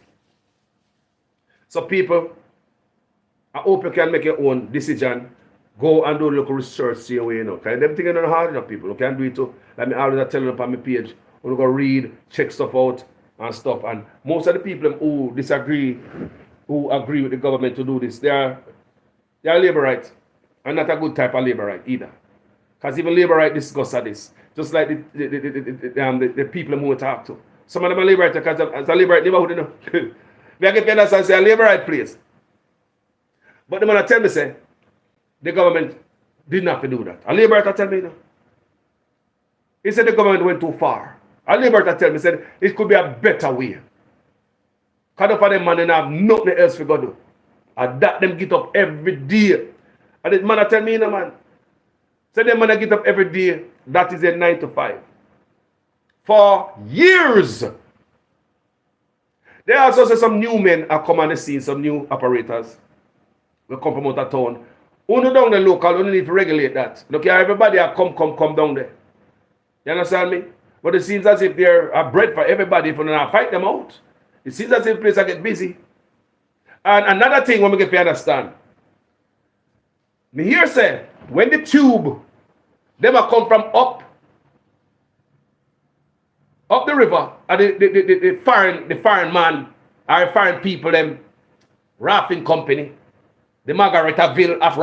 So people, I hope you can make your own decision. Go and do a little research, see your way, you know. Because them things are not hard enough, people. You can do it too. Like me always tell them on my page. You go read, check stuff out and stuff. And most of the people who disagree, who agree with the government to do this, they are labor right. And not a good type of labor right either. Because even labor right discuss this. Just like the people who we talk to. Some of them are labor right because as a labor right neighborhood, you know. They get fairness and say a labor right place. But the man tell me say, the government didn't have to do that. A liberator tell me, you know. He said the government went too far. A liberator tell me, said it could be a better way. Because for them man, they have nothing else to go do. And that them get up every day. And this man tell me, you know, man. Say them man get up every day. That is a 9 to 5. For years. There also say some new men are come on the scene, some new operators. We come from out of town. Only down the local, only need to regulate that. Look here, everybody are come down there. You understand me? But it seems as if they're a bread for everybody if we don't fight them out. It seems as if the place I get busy. And another thing when we get to understand. Me here say, when the tube, them are come from up the river, and the foreign man, or foreign people, them rafting company, the Margaretaville of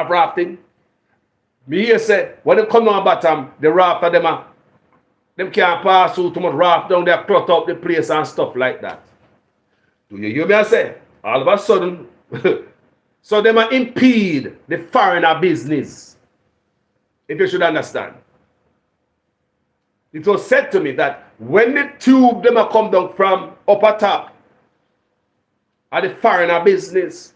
rafting. Me here say, when they come down bottom, the rafter, them can't pass through too much raft down there, clutter up the place and stuff like that. Do you hear me I say? All of a sudden, so they might impede the foreigner business. If you should understand. It was said to me that when the tube them come down from upper top at the foreigner business,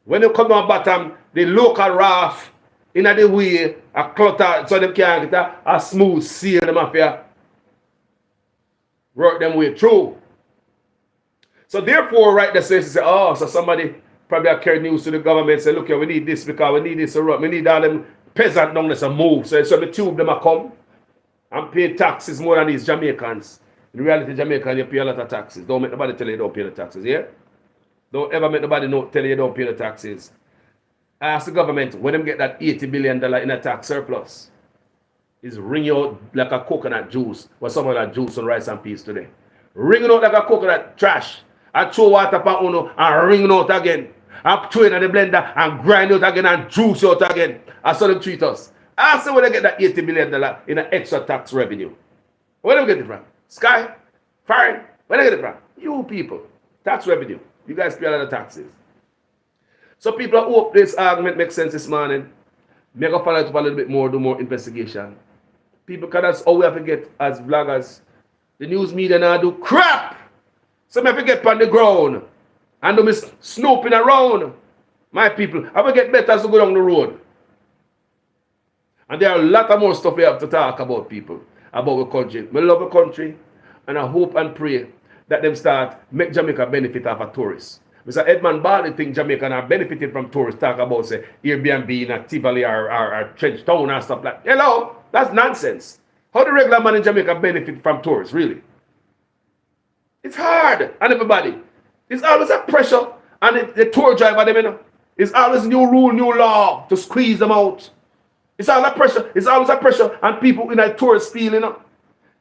when they come down bottom, the local raft in the way a clutter so they can get a smooth seal them up here. Work them way through. So therefore, right there says, oh, so somebody probably carry news to the government, say, look here, we need this because we need this to run. We need all them peasant down there to move. So the tube them come and pay taxes more than these Jamaicans. In reality, Jamaicans, you pay a lot of taxes. Don't make nobody tell you don't pay the taxes, yeah? Don't ever make nobody tell you don't pay the taxes. Ask the government, when them get that $80 billion in a tax surplus, is ring you out like a coconut juice, or some of that juice on rice and peas today. Ring it out like a coconut trash, and throw water upon uno, and ring it out again. And throw it in the blender, and grind it out again, and juice it out again. I saw them treat us. Ask them when they get that $80 billion in an extra tax revenue. Where do we get it from? Sky? Foreign? Where do we get it from? You people. Tax revenue. You guys pay a lot of taxes. So people hope this argument makes sense this morning. May I go follow it up a little bit more, do more investigation. People, because that's all we have to get as vloggers. The news media now do crap. So I have to get on the ground and do me snooping around. My people, I will get better as we go down the road. And there are a lot of more stuff we have to talk about, people, about the country. We love the country, and I hope and pray that them start make Jamaica benefit of a tourist. Mr. Edmund Bartley think Jamaica are benefiting from tourists, talk about say Airbnb in Tivoli or Trench Town and stuff like that. Hello, that's nonsense. How the regular man in Jamaica benefit from tourists, really? It's hard on everybody. It's always a pressure on the tour driver, them, you know. It's always new rule, new law to squeeze them out. It's always a pressure. It's always a pressure on people in a tourist feel, you know.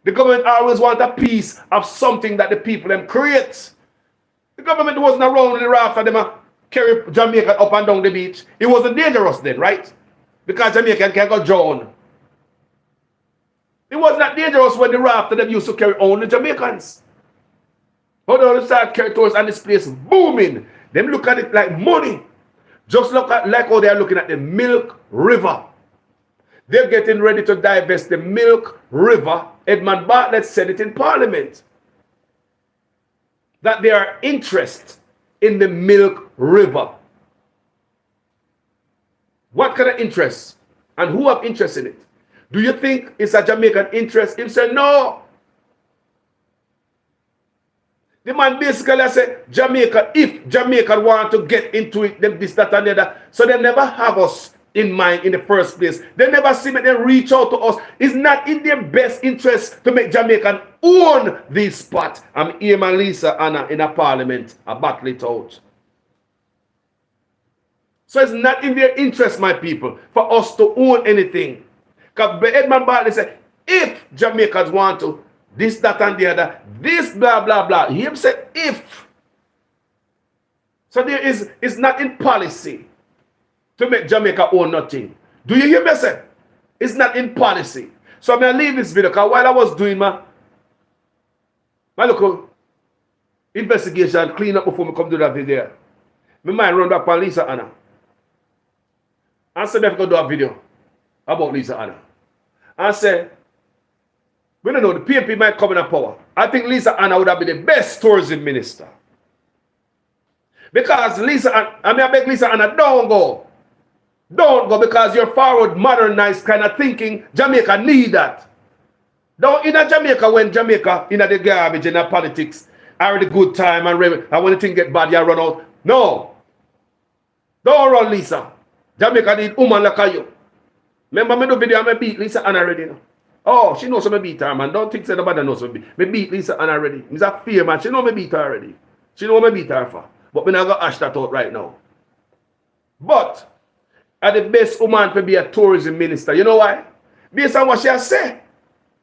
The government always want a piece of something that the people them create. The government wasn't around in the rafter, them carry Jamaica up and down the beach. It wasn't dangerous then, right? Because Jamaican can go drown. It was not dangerous when the rafter them used to carry only Jamaicans. But all start carry tourists and this place booming. Them look at it like money. Just look at like how they are looking at the Milk River. They're getting ready to divest the Milk River. Edmund Bartlett said it in Parliament. That they are interested in the Milk River. What kind of interest? And who have interest in it? Do you think it's a Jamaican interest? He said no. The man basically said, Jamaica, if Jamaica want to get into it, them this, that, and the other, so they never have us in mind in the first place. They never see me, they reach out to us. It's not in their best interest to make Jamaican own this spot. I'm here, and Lisa Anna in a parliament, I battle it out. So it's not in their interest, my people, for us to own anything. Because Edmund Bartley said, if Jamaicans want to, this, that, and the other, this, blah, blah, blah. He said, if. So there is, it's not in policy to make Jamaica own nothing. Do you hear me say? It's not in policy. So I'm going to leave this video, because while I was doing my local investigation, clean up before I come to that video, my mind run back on Lisa Anna. And said, I'm going to do a video about Lisa Anna. And said, we don't know, the PNP might come in power. I think Lisa Anna would have been the best tourism minister. Because Lisa Anna, I beg Lisa Anna, don't go. Don't go, because you're forward, modernized kind of thinking. Jamaica need that. Don't in a Jamaica when Jamaica in the garbage in the politics are the good time and when the thing get bad, you run out. No. Don't run, Lisa. Jamaica need woman like you. Remember me do video I beat Lisa Anna already now. Oh, she knows me beat her, man. Don't think say nobody knows me. Me beat Lisa Anna already. It's a fear, man. She know me beat her already. She know me beat her for. But me not gonna ash that out right now. But are the best woman to be a tourism minister. You know why? Based on what she has said.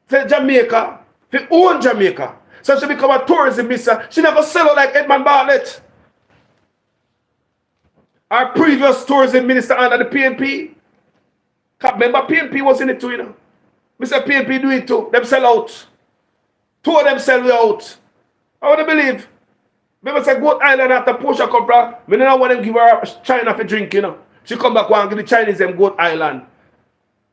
For Jamaica, for own Jamaica. So she become a tourism minister. She never sell out like Edmund Bartlett. Our previous tourism minister under the PNP. Remember PNP was in it too, you know. Mr. PNP do it too. Them sell out. Two of them sell out. I want to believe. Remember say Goat Island after Portia come from. We don't want them give her China for drink, you know. She come back and give the Chinese them Goat Island.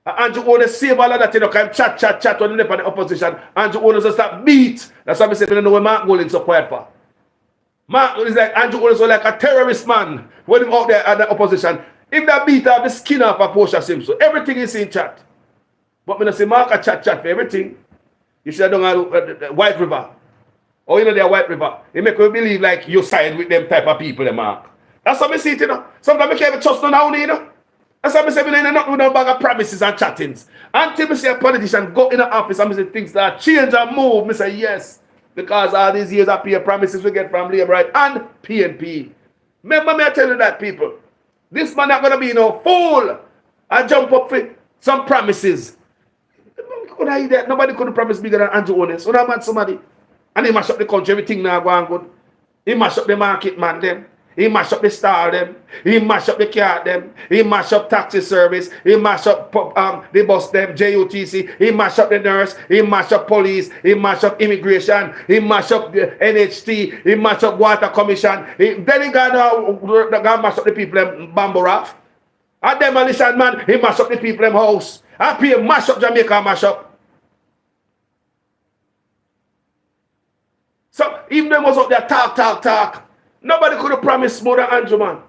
Andrew Owen save all of that, you know, kind of chat when they on the opposition. Andrew Owen just start beat. That's why I say, I don't know where Mark Golding so quiet for. Mark is like, Andrew Owen is like a terrorist man when him out there at the opposition. If that beat have the skin off of Portia Simpson, everything is in chat. But when I say Mark a chat for everything, you should have done a White River. Or you know they're White River. They make you believe like you side with them type of people, they Mark. That's how I see it, you know. Sometimes I can't even trust no now, you know. That's how I say, I not with no bag of promises and chattings. Until I see a politician go in the office and I say things that change and move, I say yes. Because all these years of peer promises we get from Labour right and PNP. Remember me, I tell you that, people. This man not going to be no fool. I jump up for some promises. Could I that? Nobody could promise bigger than Andrew Owen. So that man somebody. And he mash up the country, everything now going good. He mash up the market, man, them. He mash up the star them. He mash up the car them. He mash up taxi service. He mash up the bus them, JUTC. He mash up the nurse. He mash up police. He mash up immigration. He mash up the NHT. He mash up water commission. Then he gonna mash up the people them bamboo raft. And demolition man, he mash up the people them house. And P mash up Jamaica mash up. So even them was up there talk. Nobody could have promised more than Andrew, man.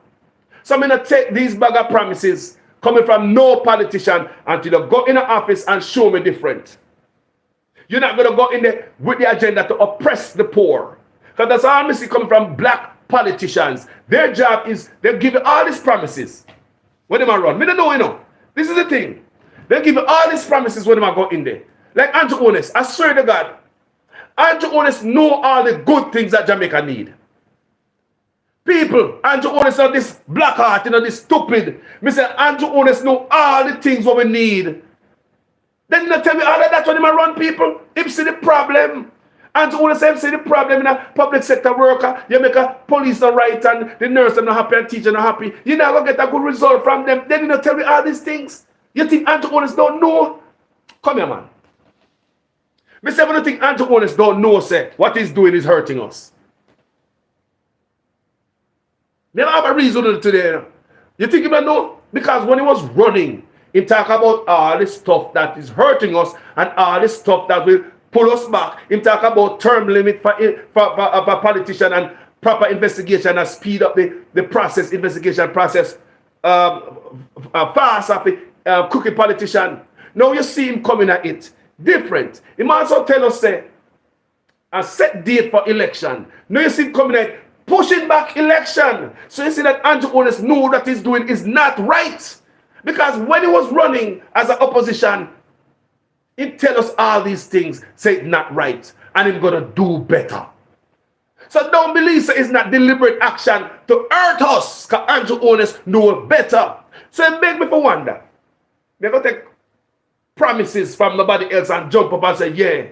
So I'm going to take these bag of promises coming from no politician until you go in the office and show me different. You're not going to go in there with the agenda to oppress the poor. Because that's all I see coming from black politicians. Their job is they give you all these promises when they run. Me don't know, you know. This is the thing. They give you all these promises when they go in there. Like Andrew Honest, I swear to God, Andrew Honest know all the good things that Jamaica need. People, Andrew Honest know this black heart, you know, this stupid. Me say Andrew Honest know all the things what we need. Then you tell me all of that when him run people. Him see the problem. Andrew Honest him see the problem in a public sector worker. You make a police not right and the nurse not happy and teacher not happy. You never get a good result from them. Then you tell me all these things. You think Andrew Honest don't know? Come here, man. Me say, I don't think Andrew Honest don't know, say, what he's doing is hurting us. Never have a reason today. You think he don't know? Because when he was running, he talk about all the stuff that is hurting us and all the stuff that will pull us back. He talk about term limit for a politician and proper investigation and speed up the process, investigation process fast of the cookie politician. Now you see him coming at it different. He might also tell us, say, a set date for election. Now you see him coming at pushing back election. So you see that Andrew Honest knew that he's doing is not right. Because when he was running as an opposition, he tell us all these things, say it's not right, and he's gonna do better. So don't believe so it's not deliberate action to hurt us, because Andrew Honest know better. So it make me for wonder. They're gonna take promises from nobody else and jump up and say, yeah,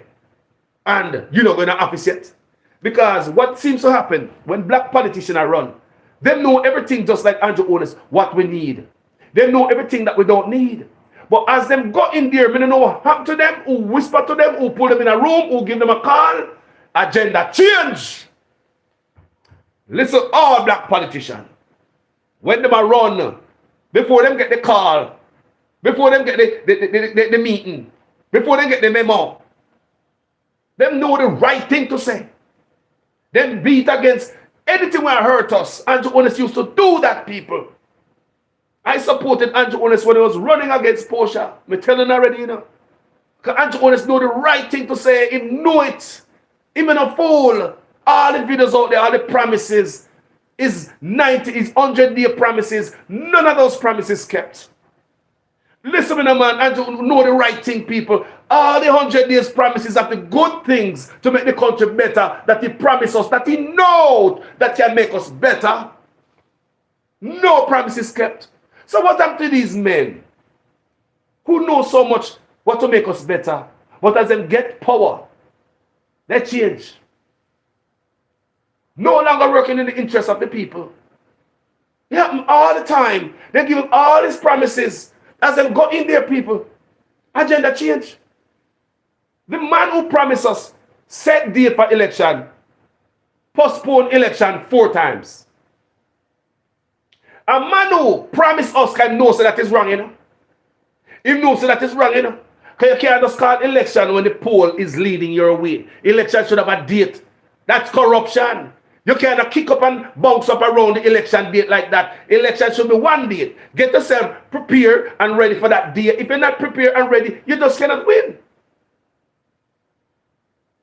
and you're not going to office yet. Because what seems to happen when black politicians are run, they know everything just like Andrew Honest, what we need. They know everything that we don't need. But as them go in there, we don't know what happened to them, who whisper to them, who pull them in a room, who give them a call, agenda change. Listen, all black politicians, when them are run, before them get the call, before them get the meeting, before they get the memo, them know the right thing to say. Them beat against anything that hurt us. Andrew Honest used to do that, people. I supported Andrew Honest when he was running against Portia. I'm telling already, you know. Because Andrew Honest know the right thing to say. He know it. Even a fool. All the videos out there, all the promises, is 100-day promises. None of those promises kept. Listen, man, Andrew know the right thing, people. All the 100 days promises of the good things to make the country better that he promised us, that he knows that can make us better. No promises kept. So what happened to these men who know so much what to make us better, but as them get power, they change. No longer working in the interest of the people. It happens all the time. They give all these promises. As them go in there, people, agenda change. The man who promised us set date for election, postpone election 4 times. A man who promised us can know so that is wrong, you know. He knows so that is wrong, you know. Because you can't just call election when the poll is leading your way. Election should have a date. That's corruption. You cannot kick up and bounce up around the election date like that. Election should be one date. Get yourself prepared and ready for that day. If you're not prepared and ready, you just cannot win.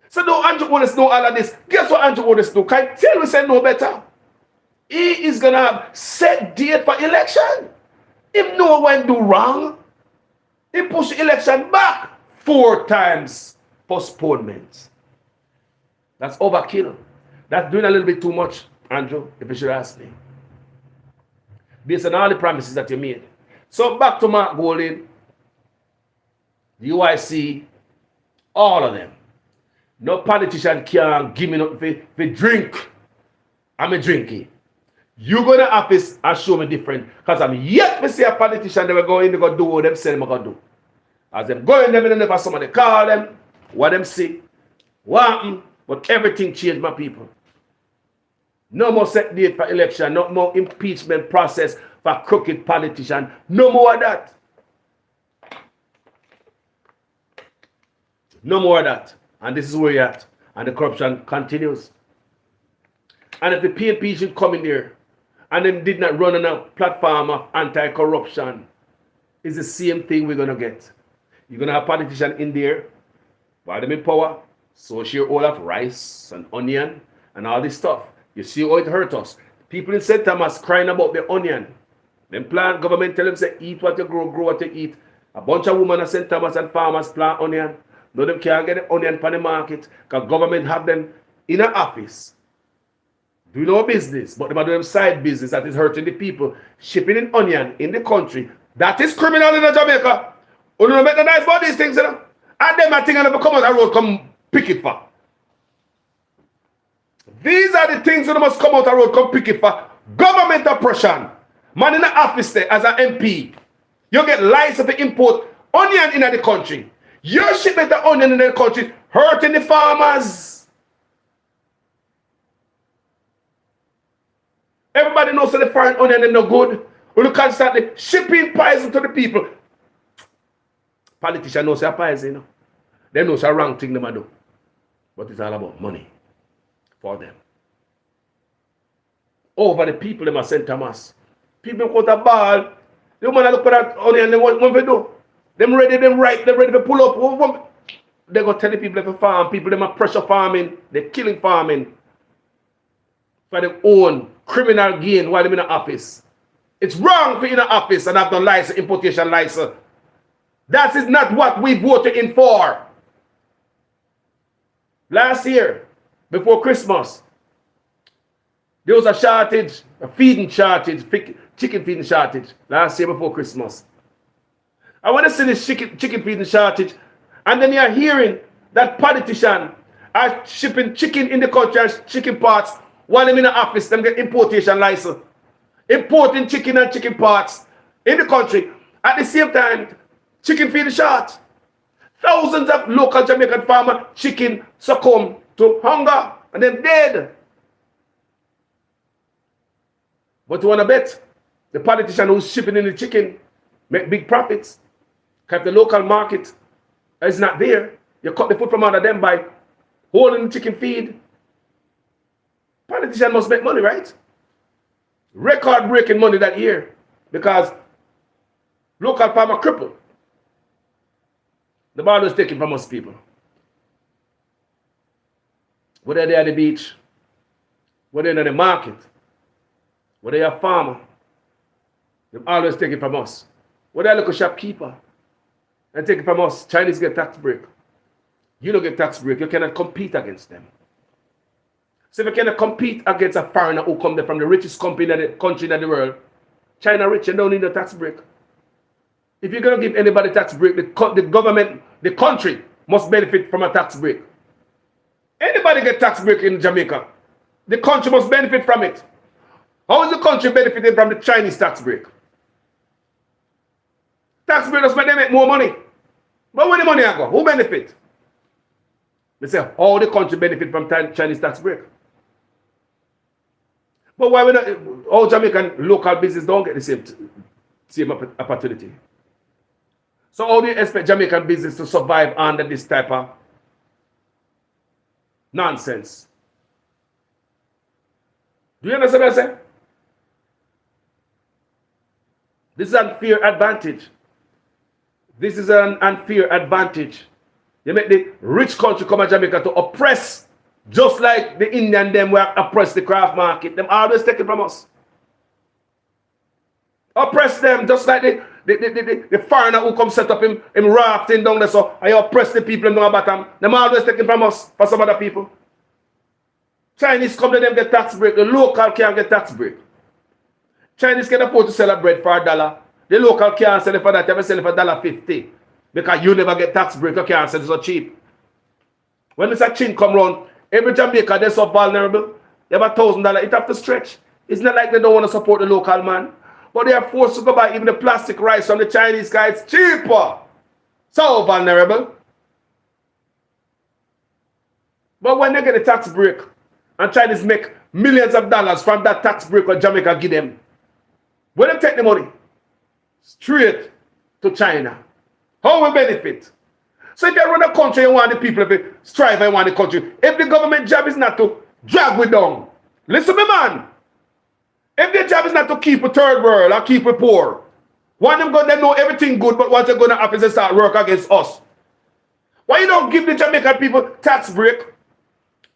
So no, Andrew Honest know all of this. Guess what Andrew Honest do? Can I tell you say no better? He is going to have set date for election. If no one do wrong, he push election back 4 times postponement. That's overkill. That's doing a little bit too much, Andrew, if you should ask me. Based on all the promises that you made. So back to Mark Golding, the UIC, all of them. No politician can give me nothing for drink. I'm a drinky. You go to office and show me different. Because I'm yet to see a politician that will go in, they go do what them say them going to do. As them go in, them never somebody call them, what them see, what happen, but everything changed, my people. No more set date for election, no more impeachment process for crooked politician, no more of that. No more of that. And this is where you're at. And the corruption continues. And if the PNP should come in there and then did not run on a platform of anti-corruption, it's the same thing we're going to get. You're going to have politicians in there, while them in power, so share all of rice and onion and all this stuff. You see how it hurt us. People in St. Thomas crying about the onion. Them plant, government tell them, say, eat what you grow what you eat. A bunch of women at St. Thomas and farmers plant onion. No, them can't get the onion from the market because government have them in an office. Do no business, but they are doing side business that is hurting the people. Shipping in onion in the country. That is criminal in Jamaica. You don't make the nice about these things, you know? And them I think I never come out the road, come pick it for. These are the things that must come out the road, come pick it for. Government oppression. Man in the office there as an MP. You get license to import onion in the country. Your shipment of onion in the country hurting the farmers. Everybody knows that the foreign onion is no good. We look constantly shipping poison to the people. Politicians know say poison, you know. They know it's a wrong thing they do. But it's all about money for them. Over the people they must St. Thomas. People go to ball. They want to look at that onion and what they do. Them ready, them ripe, them ready to pull up. They go tell the people to farm. People them are pressure farming. They're killing farming. For their own criminal gain while they're in the office. It's wrong for in the office and have no license, importation license. That is not what we voted in for. Last year, before Christmas, there was a shortage, a feeding shortage, chicken feeding shortage, last year before Christmas. I want to see this chicken feeding shortage, and then you're hearing that politicians are shipping chicken in the country as chicken parts while they're in the office, them get importation license. Importing chicken and chicken parts in the country. At the same time, chicken feeding short. Thousands of local Jamaican farmer chicken succumb to hunger and they're dead. But you want to bet the politician who's shipping in the chicken make big profits. Because the local market is not there. You cut the food from under them by holding the chicken feed. Politician must make money, right? Record-breaking money that year because local farmer crippled. The ball was taken from us people. Whether they're at the beach, whether they're in the market, whether they're a farmer, they're always taken from us. Whether they're a local shopkeeper, and take it from us. Chinese get tax break. You don't get tax break. You cannot compete against them. So if you cannot compete against a foreigner who come there from the richest country in the world, China rich and don't need a tax break. If you're going to give anybody tax break, the government, the country must benefit from a tax break. Anybody get tax break in Jamaica, the country must benefit from it. How is the country benefiting from the Chinese tax break? Tax break does make them make more money. But where the money go? Who benefit? They say all the country benefit from Chinese tax break. But why we not, all Jamaican local business don't get the same opportunity? So how do you expect Jamaican business to survive under this type of nonsense? Do you understand what I'm saying? This is an unfair advantage. This is an unfair advantage. You make the rich country come to Jamaica to oppress, just like the Indian them were oppress the craft market. Them always take it from us. Oppress them just like the foreigner who come set up him rafting down there. So I oppress the people in the bottom. Them always taking from us for some other people. Chinese come to them get tax break. The local can't get tax break. Chinese can afford to sell a bread for $1. The local can't sell it for that. You have to sell it for $1.50. Because you never get tax break. You can't sell it so cheap. When Mr. Chin come round, every Jamaica they're so vulnerable. They have $1,000. It have to stretch. It's not like they don't want to support the local man. But they are forced to go buy even the plastic rice from the Chinese guy. It's cheaper. So vulnerable. But when they get a tax break, and Chinese make millions of dollars from that tax break what Jamaica give them, when they take the money straight to China, how will benefit? So if you run a country, you want the people to strive and want the country. If the government job is not to drag we down, listen me man. If their job is not to keep a third world or keep it poor, one of them go, they know everything good, but once they go to the office, they start work against us. Why you don't give the Jamaican people tax break?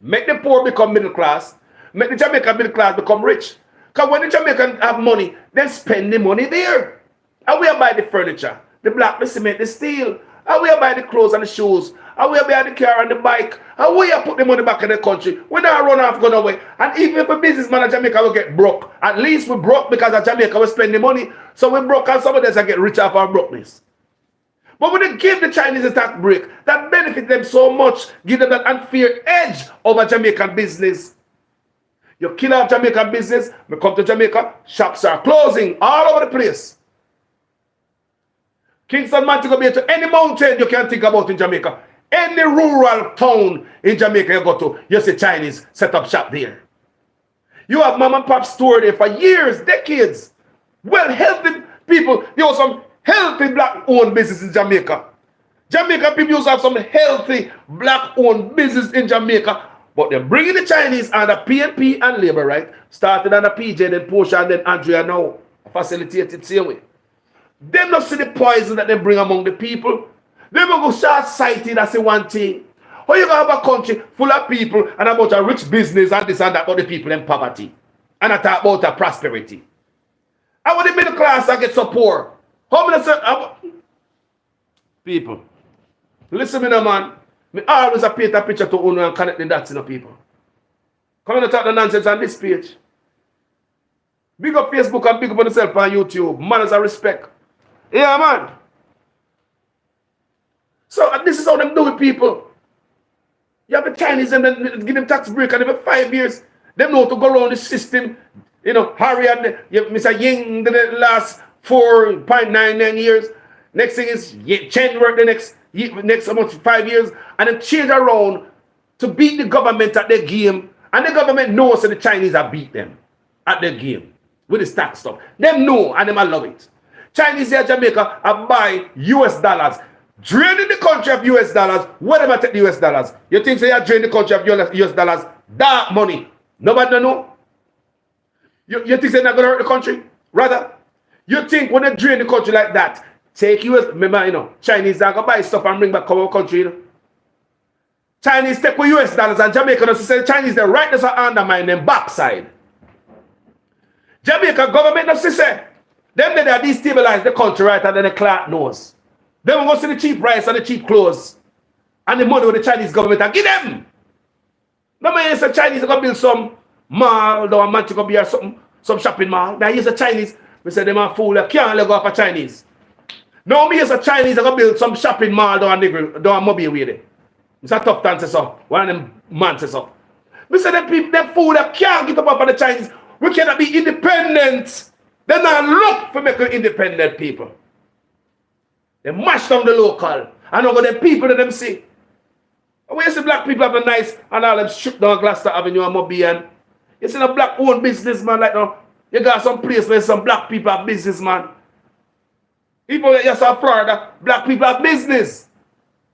Make the poor become middle class. Make the Jamaican middle class become rich. Because when the Jamaicans have money, they spend the money there. And we buy the furniture, the black, the cement, the steel. And we buy the clothes and the shoes. And we buy the car and the bike. And we put the money back in the country. We don't run off, gone away. And even if a businessman in Jamaica will get broke, at least we broke because of Jamaica will spend the money. So we broke and some of us will get rich off our brokenness. But when they give the Chinese a tax break, that benefits them so much, give them that unfair edge over Jamaican business. You kill off Jamaican business, we come to Jamaica, shops are closing all over the place. Kingston Montego Bay to any mountain you can think about in Jamaica. Any rural town in Jamaica you go to, you see Chinese set up shop there. You have mom and pop store there for years, decades. Well, healthy people, you have some healthy black-owned business in Jamaica. Jamaican people used to have some healthy black-owned business in Jamaica, but they're bringing the Chinese under PNP and labor right. Started under PJ, then Portia, and then Andrea now. Facilitated same way. Them not see the poison that they bring among the people. They will go short-sighted, that's the one thing. How you gonna have a country full of people and about a rich business and this and that, but the people in poverty? And I talk about a prosperity. How would the middle class get so poor? How many people? Listen me now, man. Me always paint a picture to own and connect the dots in the people. Come and talk the nonsense on this page. Big up Facebook and big up on yourself on YouTube. Manners and respect. Yeah, man. So this is how them do with people. You have the Chinese and then give them tax break and every 5 years, they know to go around the system. You know, Harry and Mr. Ying the last 4.99 years. Next thing is Chen work the next almost 5 years, and then change around to beat the government at their game. And the government knows that the Chinese have beat them at their game with this tax stuff. Them know and them I love it. Chinese here Jamaica are buy US dollars. Draining the country of US dollars. Whatever take the US dollars. You think they are draining the country of US dollars? Dark money. Nobody don't know. You think they're not going to hurt the country? Rather, you think when they drain the country like that, take US, remember, you know, Chinese are going to buy stuff and bring back our country, you know. Chinese take with US dollars and Jamaica doesn't say Chinese, they right there to undermine them backside. Jamaica government doesn't say, them they destabilize the country right and then the clerk knows. Then we go see the cheap rice and the cheap clothes and the money with the Chinese government and give them. No man say Chinese are going to build some mall down Manchester Bay or something, some shopping mall. Now here's a Chinese. We say them are fool, they can't let go for Chinese. Now me as a Chinese, I go build some shopping mall down Mobile way there. It's a tough time to say. One of them man says so. We say them people, them fool, they can't get up for the Chinese. We cannot be independent. They not look for making independent people. They mash down the local. And over the people that them see. When you see black people have a nice and all them strip down Gloucester Avenue and Mobile and you see a black owned businessman like now. You got some place where some black people have businessman. Even like you saw Florida, black people have business.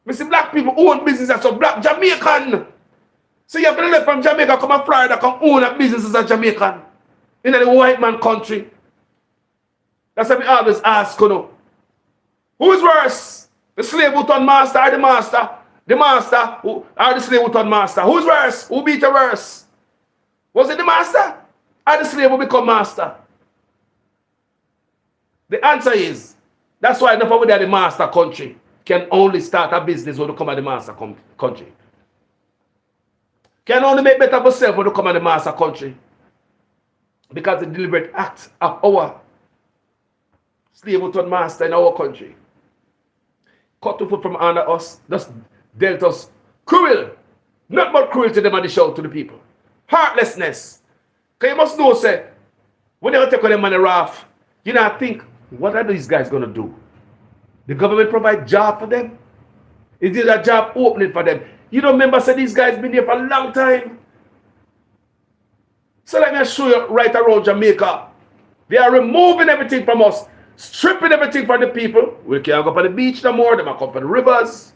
We see black people own business as a black Jamaican. So you have to live from Jamaica, come to Florida, come own a business as a Jamaican. In the white man country. That's what we always ask, you know. Who is worse? The slave who turned master or the master? The master or the slave who turned master? Who's worse? Who beat the worse? Was it the master or the slave who become master? The answer is, that's why enough of the master country can only start a business when you come at the master country. Can only make better for yourself when you come at the master country. Because the deliberate act of our slave who turned master in our country. Cut the foot from under us, just dealt us cruel. Not but cruel to them and the show to the people. Heartlessness. Because you must know, say, When they take on them money raft, you know, I think, what are these guys going to do? The government provide job for them? Is there a job opening for them? You don't remember, so these guys been there for a long time. So let me show you right around Jamaica. They are removing everything from us, stripping everything from the people. We can't go to the beach no more. They might come from the rivers.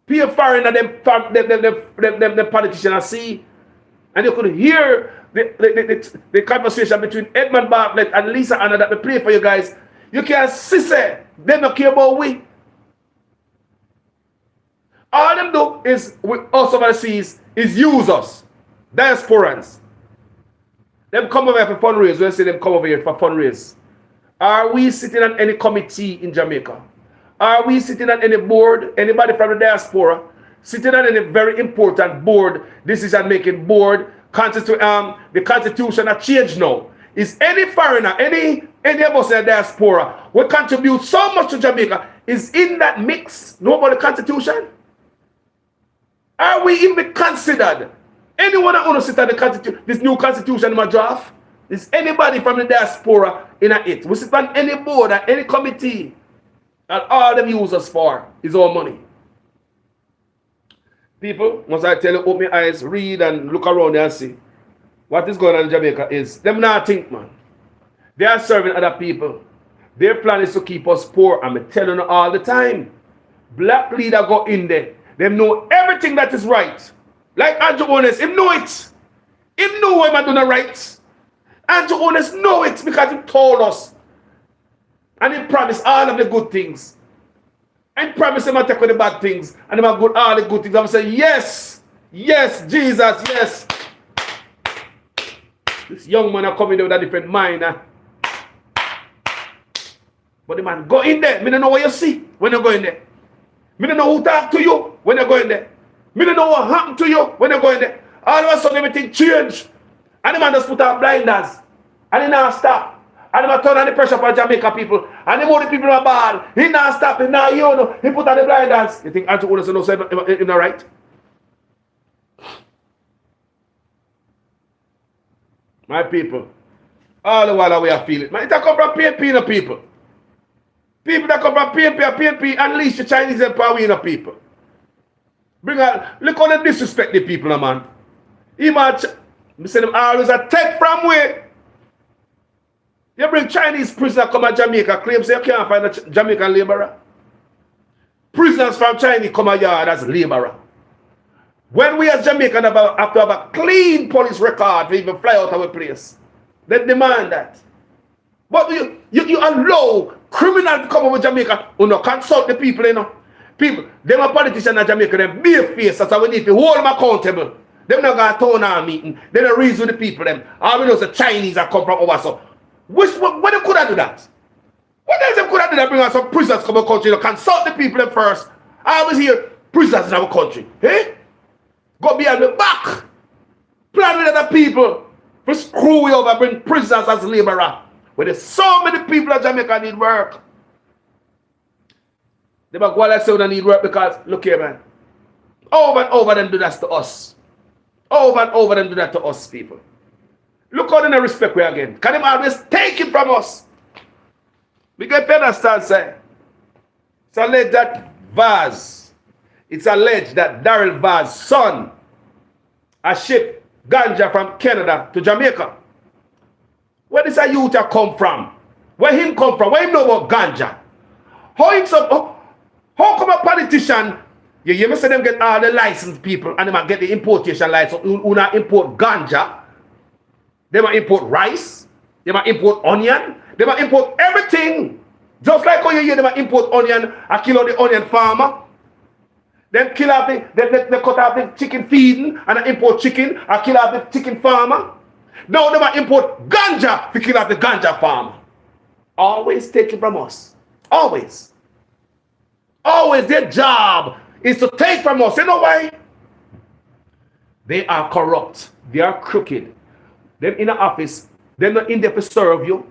Be a foreigner, them politicians I see. And you could hear the conversation between Edmund Bartlett and Lisa Anna that they play for you guys. You can't see say they don't care about we. All them do is with us overseas is use us. Diasporans. Them come over here for fundraise. We'll say them come over here for fundraise. Are we sitting on any committee in Jamaica? Are we sitting on any board? Anybody from the diaspora sitting on any very important board, decision-making board? The constitution has changed now. Is any foreigner, any of us in the diaspora will contribute so much to Jamaica? Is in that mix? Know about the constitution? Are we even considered? Anyone that want to sit on the constitution, this new constitution in my draft? Is anybody from the diaspora in it? We sit on any board or any committee, and all them use us for is our money. People, once I tell you, open your eyes, read and look around there and see what is going on in Jamaica is, them not think, man. They are serving other people. Their plan is to keep us poor, and I'm telling you all the time. Black leader go in there. They know everything that is right. Like Andrew Honest, him know it. Him know what I'm doing right. Andrew Honest know it because he told us. And he promised all of the good things. And promised him to take away the bad things. And him to good all the good things. I'm saying, yes. Yes, Jesus, yes. This young man are coming there with a different mind. But the man, go in there. Me don't know what you see when you go in there. Me don't know who talk to you when you go in there. Me don't know what happened to you when you go in there. All of a sudden everything changed. And the man just put out blinders. And he now stop. And he turn on the pressure for Jamaica people. And he move the people in a ball. He now stop. He now, he put on the blinders. You think Andrew Honest knows him not right? My people, all the while we are feeling. Man, it come from PNP, no people. People that come from PNP unleash the Chinese empire in the people. Bring out, look how they disrespect the people, man. Even, me say them always a take from where. You bring Chinese prisoners come to Jamaica, claim say you can't find a Jamaican laborer. Prisoners from China come a yard as laborer. When we as Jamaicans have to have a clean police record to even fly out of a place, they demand that. But you allow criminals to come over Jamaica who no consult the people, you know. People, them a politician in Jamaica, them be a face, that's why we need to hold them accountable. Them not going to town hall meeting. They don't reason with the people, them. All we know is the Chinese that come from over, so. When they could have do that? What else they could have do that? Bring out some prisoners come to the country, you know, consult the people them first. I was here, prisoners in our country. Eh? Go behind the back. Plan with other people. For screw you over, bring prisoners as laborer. When there's so many people in Jamaica need work. They might go like say they need work because, look here, man. Over and over them do that to us. Over and over them do that to us, people. Look how they don't respect we again. Can them always take it from us? We get better start say. It's alleged that Vaz, it's alleged that Daryl Vaz's son has shipped ganja from Canada to Jamaica. Where does a youth come from? Where him come from? Where him know about ganja? How come a politician, you must say them get all the licensed people and they might get the importation license, who not import ganja? They might import rice, they might import onion, they might import everything. Just like how you hear they might import onion, I kill out the onion farmer. Then kill off they cut off the chicken feeding and I import chicken, I kill off the chicken farmer. Now they might import ganja to kill off the ganja farmer. Always taken from us. Always. Always their job is to take from us. You know why? They are corrupt. They are crooked. Them in the office, they're not in there to serve you.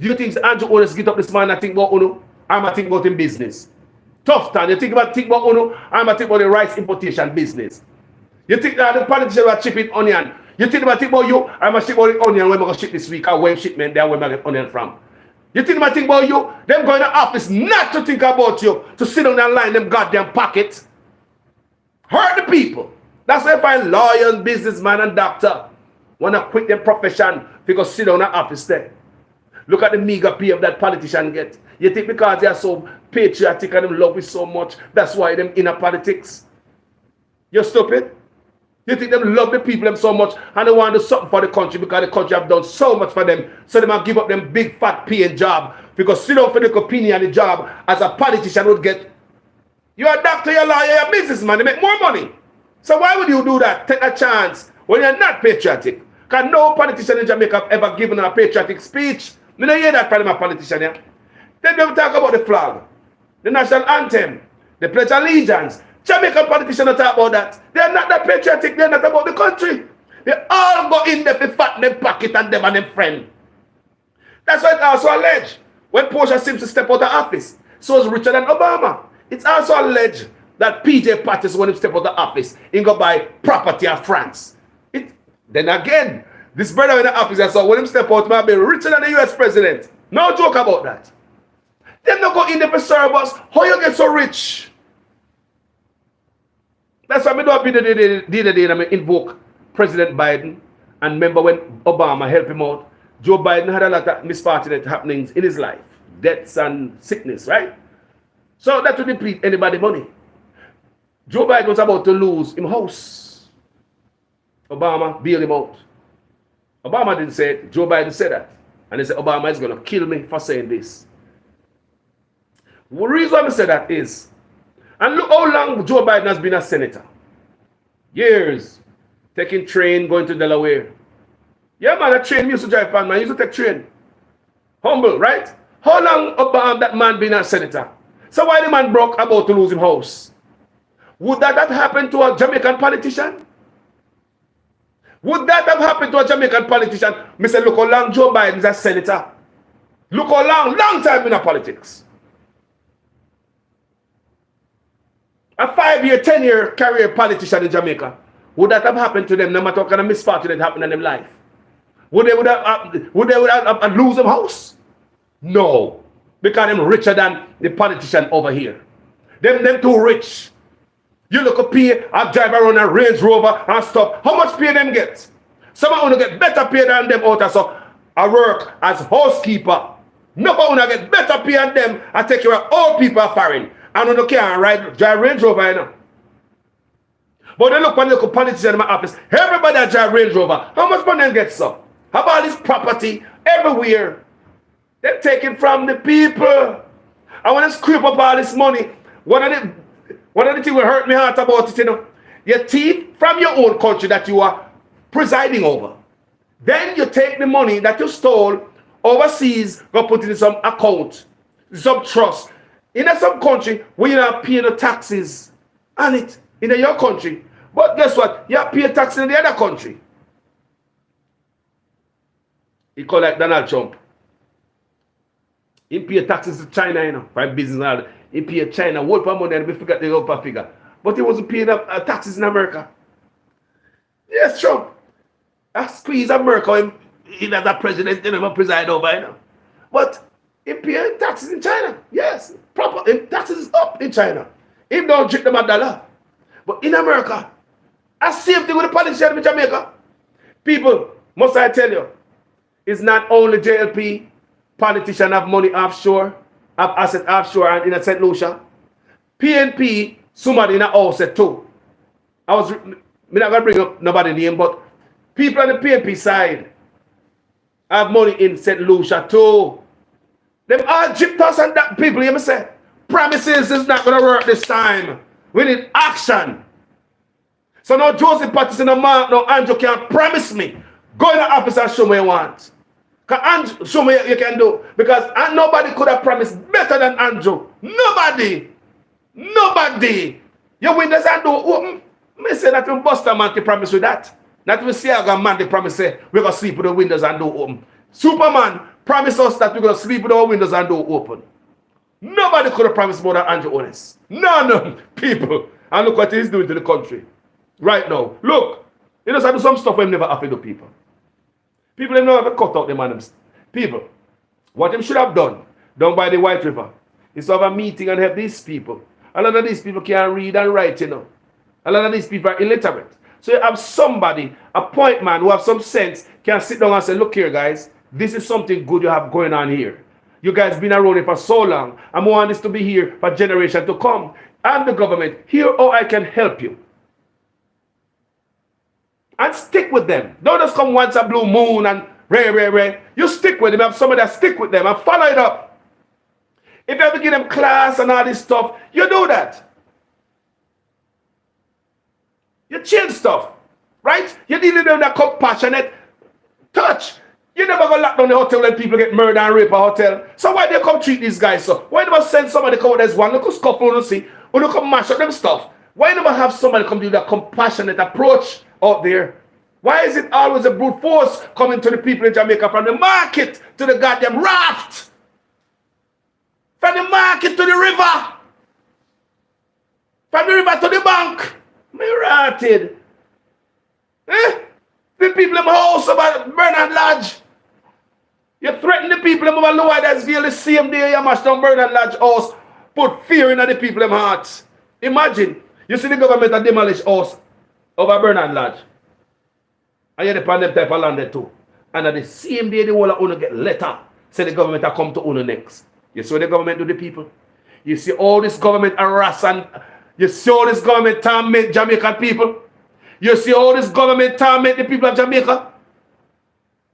Do you think Andrew Honest get up this man and think about Uno? I'm going to think about him business. Tough time. You think about Uno? I'm going to think about the rice importation business. You think that the politicians are chipping onion? You think about you, I'm a ship about the onion when I'm going to ship this week, or when shipment there, where I get onion from. You think about you, them going to office not to think about you, to sit down and line them goddamn pockets. Hurt the people. That's why I find lawyers, businessman, and doctor want to quit their profession because sit down in the office there. Look at the meager pay of that politician get. You think because they are so patriotic and them love it so much, that's why them in a politics? You're stupid. You think them love the people them so much and they want to do something for the country because the country have done so much for them, so they might give up them big fat paying job because sit down for the opinion and the job as a politician would get. You're a doctor, you're a lawyer, you're a businessman, they make more money. So why would you do that? Take a chance when you're not patriotic. Because no politician in Jamaica have ever given a patriotic speech. You don't hear that from a politician here. They don't talk about the flag, the national anthem, the Pledge of Allegiance. Jamaican politicians don't talk about that. They're not that patriotic, they're not about the country. They all go in there to fat them pocket and them and them friend. That's why it's also alleged when Portia Simpson stepped out of office, so is richer than Obama. It's also alleged that PJ Pattis, when he stepped out of office, he go buy property of France. Then again, this brother in the office, so when him step out, might be richer than the US president. No joke about that. Them not go in there for serve us. How you get so rich? That's why I don't be the other day I invoke President Biden. And remember when Obama helped him out, Joe Biden had a lot of misfortunate happenings in his life. Deaths and sickness, right? So that would deplete anybody money. Joe Biden was about to lose his house. Obama bailed him out. Obama didn't say it. Joe Biden said that. And he said, Obama is going to kill me for saying this. The reason I said that is, and look how long Joe Biden has been a senator. Years. Taking train, going to Delaware. Yeah, man, a train used to drive on, man. Used to take train. Humble, right? How long that man been a senator? So why the man broke about to lose his house? Would that have happened to a Jamaican politician? Would that have happened to a Jamaican politician? Mr. Look how long Joe Biden is a senator. Look how long time in a politics. A 5-year, 10-year career politician in Jamaica. Would that have happened to them no matter what kind of misfortune that happened in their life? Would they have lose their house? No. Because they're richer than the politician over here. Them too rich. You look up here, I drive around a Range Rover and stuff. How much pay them get? Some of them get better pay than them out. So I work as housekeeper. No one get better pay than them. I take care of all people are foreign. And on the car and drive Range Rover, you know. But they look when they look at politicians in my office. Everybody that drive Range Rover. How much money they get, sir? How about this property everywhere? They're taking from the people. I want to scrape up all this money. One of the things that hurt me heart about it, you know. You thief from your own country that you are presiding over. Then you take the money that you stole overseas, go put it in some account, some trust. In some country where you're not paying the taxes on it in your country. But guess what? You have to pay taxes in the other country. He called like Donald Trump. He pay taxes to China, you know, for business. He pay China, what per money, and we forgot the upper figure. But he wasn't paying taxes in America. Yes, Trump. I squeeze America when he as a president, you know, preside over, you know. But he pay taxes in China. Yes, proper. Taxes is up in China. He don't treat them $1. But in America, I same thing with the politician in Jamaica. People, must I tell you, it's not only JLP, politicians have money offshore, have asset offshore and in St. Lucia. PNP, somebody in a house too. I'm not going to bring up nobody's name, but people on the PNP side have money in St. Lucia too. Them all gyptos and that people, you say, promises is not going to work this time. We need action. So now Joseph Patterson, no Andrew can't promise me. Go in the office and show me you want. Andrew, show me you can do. Because nobody could have promised better than Andrew. Nobody. Nobody. Your windows are door open. Me say that you Buster man to promise with that. Not we see a man to promise say we're going to sleep with the windows and door open. Superman promise us that we're going to sleep with our windows and door open. Nobody could have promised more than Andrew Honest. No, people. And look what he's doing to the country. Right now. Look. He just have to do some stuff when never have to do people. People them never have to cut out them and them people. What them should have done down by the White River is to have a meeting and help these people. A lot of these people can't read and write, you know. A lot of these people are illiterate. So you have somebody, a point man who have some sense, can sit down and say, look here guys, this is something good you have going on here. You guys been around it for so long. I want this to be here for generations to come. I'm the government. Here how I can help you. And stick with them. Don't just come once a blue moon and ray. You stick with them. Have somebody that stick with them and follow it up. If you ever give them class and all this stuff, you do that. You change stuff. Right? You deal with them that compassionate touch. You never go lock down the hotel when people get murdered and rape a hotel. So why they come treat these guys so? Why never send somebody come out there's one look scuffle and see or look come mash up them stuff? Why never have somebody come do that compassionate approach out there? Why is it always a brute force coming to the people in Jamaica from the market to the goddamn raft? From the market to the river. From the river to the bank. Me rotted. The people in my house about Bernard Lodge. You threaten the people in my Lower Dasville the same day you mash down Bernard Lodge house. Put fear in the people in my hearts. Imagine, you see the government a demolish house over Bernard Lodge. And you depend them type of land there too. And at the same day the whole of Uno get letter. Say the government will come to Uno next. You see what the government do the people? You see all this government harass and you see all this government torment Jamaican people? You see all this government torment the people of Jamaica?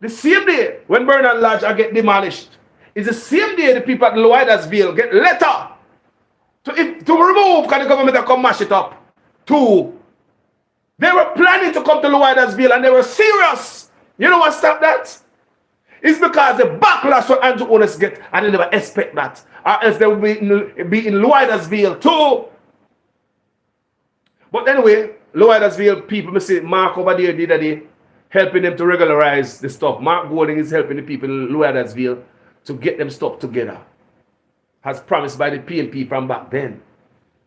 The same day when Bernard Lodge get demolished, it's the same day the people at Lower Dasville get letter to remove because the government will come mash it up. Two, they were planning to come to Lower Dasville and they were serious. You know what stopped that? It's because the backlash what Andrew owners get and they never expect that. Or else they will be in Lower Dasville too. But anyway, Lower Dasville people, I see Mark over there the other day, helping them to regularize the stuff. Mark Golding is helping the people in Lower Dasville to get them stuff together. As promised by the PNP from back then.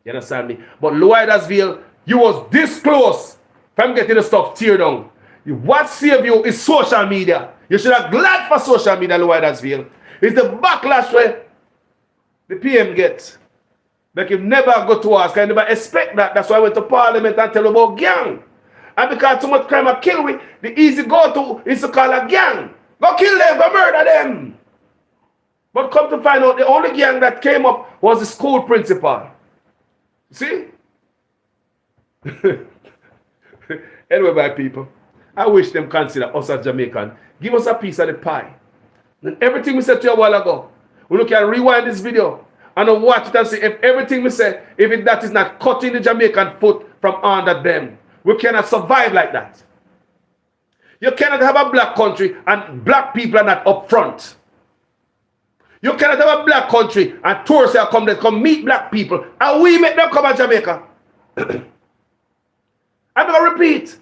You understand me? But Lower Dasville, you was this close from getting the stuff teared down. What saved you is social media. You should have glad for social media, Lower Dasville. It's the backlash where the PM gets. Like you never go to us, I never expect that. That's why I went to Parliament and tell about gang. And because too much crime are kill we, the easy go-to is to call a gang. Go kill them, go murder them. But come to find out, the only gang that came up was the school principal. See? Anyway, my people, I wish them consider us as Jamaican. Give us a piece of the pie. And everything we said to you a while ago, we look at rewind this video and watch it and see if everything we say, if that is not cutting the Jamaican foot from under them. We cannot survive like that. You cannot have a black country and black people are not up front. You cannot have a black country and tourists are come meet black people and we make them come to Jamaica. I'm going to repeat.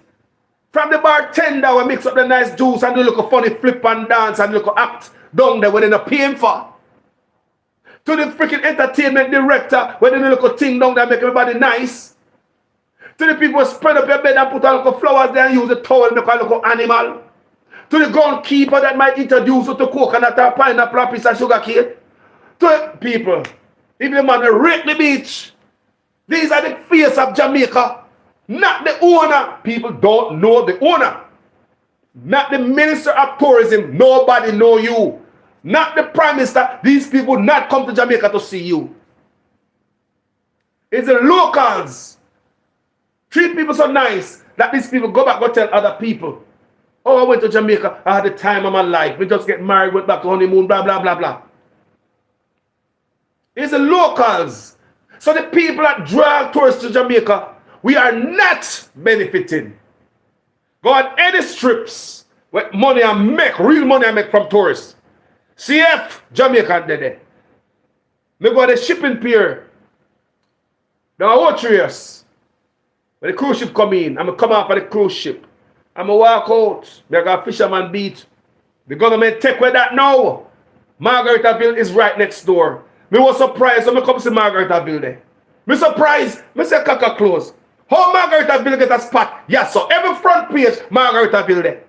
From the bartender we mix up the nice juice and do look a funny flip and dance and look act down there where they're not paying for. To the freaking entertainment director where they look a thing down there make everybody nice. To the people who spread up your bed and put a little flowers there and use a towel and make a little animal. To the groundkeeper that might introduce you to coconut or pineapple or piece of sugar cane. To the people, if the man rake the beach, these are the face of Jamaica, not the owner. People don't know the owner. Not the Minister of Tourism, nobody know you. Not the Prime Minister, these people not come to Jamaica to see you. It's the locals. Treat people so nice that these people go back go tell other people. Oh, I went to Jamaica, I had the time of my life. We just get married, went back to honeymoon, blah, blah, blah, blah. It's the locals. So the people that drag tourists to Jamaica, we are not benefiting. Go on any strips where money I make, real money I make from tourists. CF, Jamaica, there. Me go to the shipping pier. Now, what years? When the cruise ship come in, I'm going to come off of the cruise ship. I'm going to walk out. I got Fisherman Beach. The government take away that now. Margaritaville is right next door. Me was surprised when I come see Margaritaville there. Me surprised. Me say Kaka close. How Margaritaville get a spot? Yes, so every front page, Margaritaville there.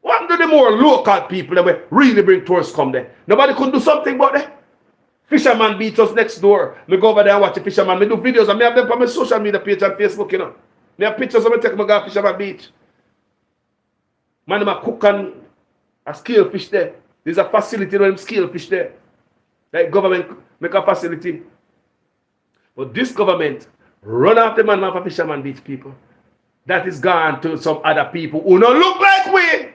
What do the more local people that will really bring tourists come there? Nobody could do something about that. Fisherman Beach just next door. Me go over there and watch the fisherman. Me do videos and me have them on my social media page and Facebook, you know. Me have pictures of me take my go to Fisherman Beach. Man, them a cook and a scale fish there. There's a facility where them scale fish there. Like government make a facility. But this government run after man for Fisherman Beach people. That is gone to some other people who don't look like we.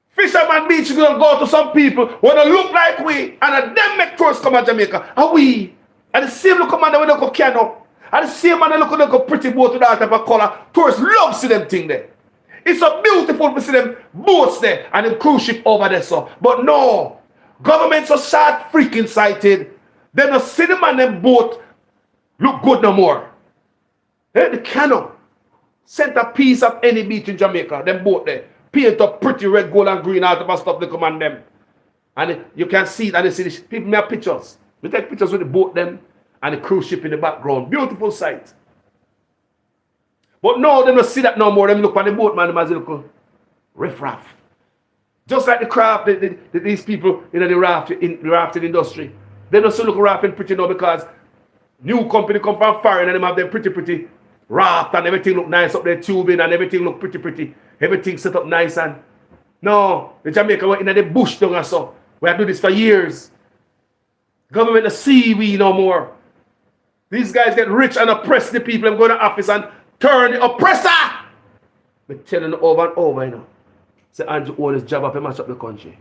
Fisherman Beach gonna go to some people who don't look like we. And them make tourists come to Jamaica. And we. And the same look man that we don't go canoe. And the same man that look like a pretty boat with that type of color. Tourists love see them thing there. It's so beautiful to see them boats there and the cruise ship over there. So. But no. Governments are short freaking sighted. They don't see them and them boat look good no more. The canoe. Centerpiece of any beach in Jamaica. Them boat there. Paint up pretty red, gold and green out of stuff they come on them. And you can see it and they see this. People make pictures. We take pictures with the boat them and the cruise ship in the background. Beautiful sight. But no, they don't see that no more. Them look at the boat man as a little riff-raff. Just like the craft, these people in the rafting industry. They don't still look rafting pretty now because new company come from foreign and them have their pretty raft and everything look nice up there, tubing and everything look pretty. Everything set up nice and no, the Jamaica were in the bush down and so. We have do this for years. Government to see we no more. These guys get rich and oppress the people and go to office and turn the oppressor. But telling them over and over, you know. Say Andrew own his job to mash up the country.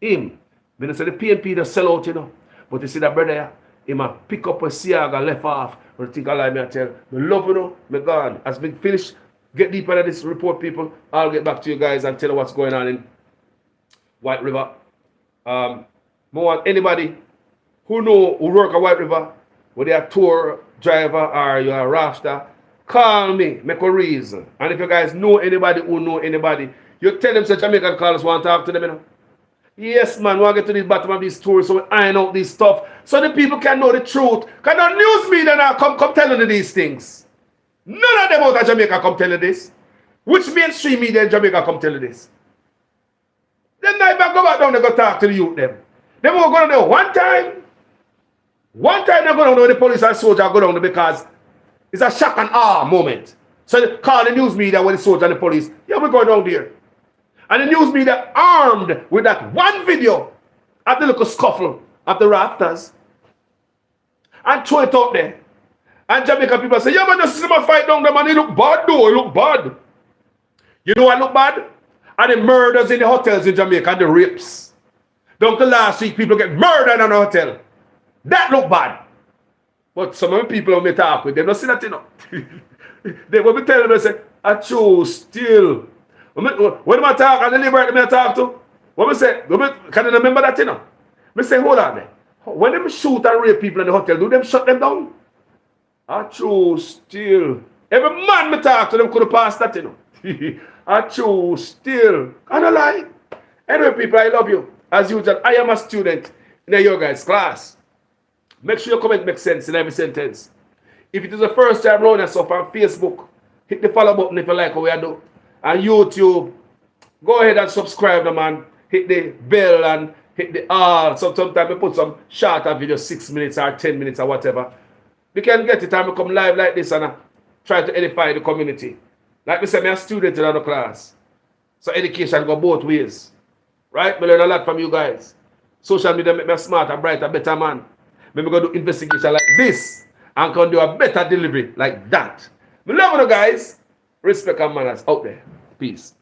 Him. When I say the PNP they sell out, you know. But you see that brother here, him a pick up a Siaga left off. But I think I like me I tell. Me love you know, me gone. As we finish, get deeper into this report, people. I'll get back to you guys and tell you what's going on in White River. Want anybody who work at White River, whether you're a tour driver or you're a rafter, call me, make a reason. And if you guys know anybody who know anybody, you tell them say Jamaican callers want to talk to them, you know. Yes, man, we want to get to the bottom of these stories so we iron out this stuff so the people can know the truth. Because the news media now come telling you these things. None of them out of Jamaica come tell you this. Which mainstream media in Jamaica come tell you this? Then they go back down and go talk to the youth them. They won't go down there one time. One time they go down there with the police and soldier go down there because it's a shock and awe moment. So they call the news media with the soldier and the police. Yeah, we're going down there. And the news media armed with that one video of the little scuffle of the rafters and throw it out there. And Jamaica people say, yeah, man, just see them fight down there, man. It look bad, though. It look bad. You know what look bad? And the murders in the hotels in Jamaica and the rapes. Down to last week, people get murdered in a hotel. That look bad. But some of the people who me talk with, they don't see that, you know. They will be telling them, they say, I choose still. When I talk, and the liberate me I talk to, what I say, can you remember that, you know? I say, hold on there. When them shoot and rape people in the hotel, do them shut them down? I choose still. Every man me talk to them could have passed that, you know. I choose still. Can I lie? Anyway, people, I love you. As usual, I am a student in your guys' class. Make sure your comment makes sense in every sentence. If it is the first time around us up on Facebook, hit the follow button if you like what we do. And YouTube, go ahead and subscribe, man. Hit the bell and hit the all. Sometimes we put some shorter videos, 6 minutes or 10 minutes or whatever. You can get it and we come live like this and try to edify the community. Like we said, I'm a student in another class. So education go both ways. Right? I learn a lot from you guys. Social media make me smarter, brighter, better man. Maybe go do investigation like this and can do a better delivery like that. I love you guys. Respect and manners out there. Peace.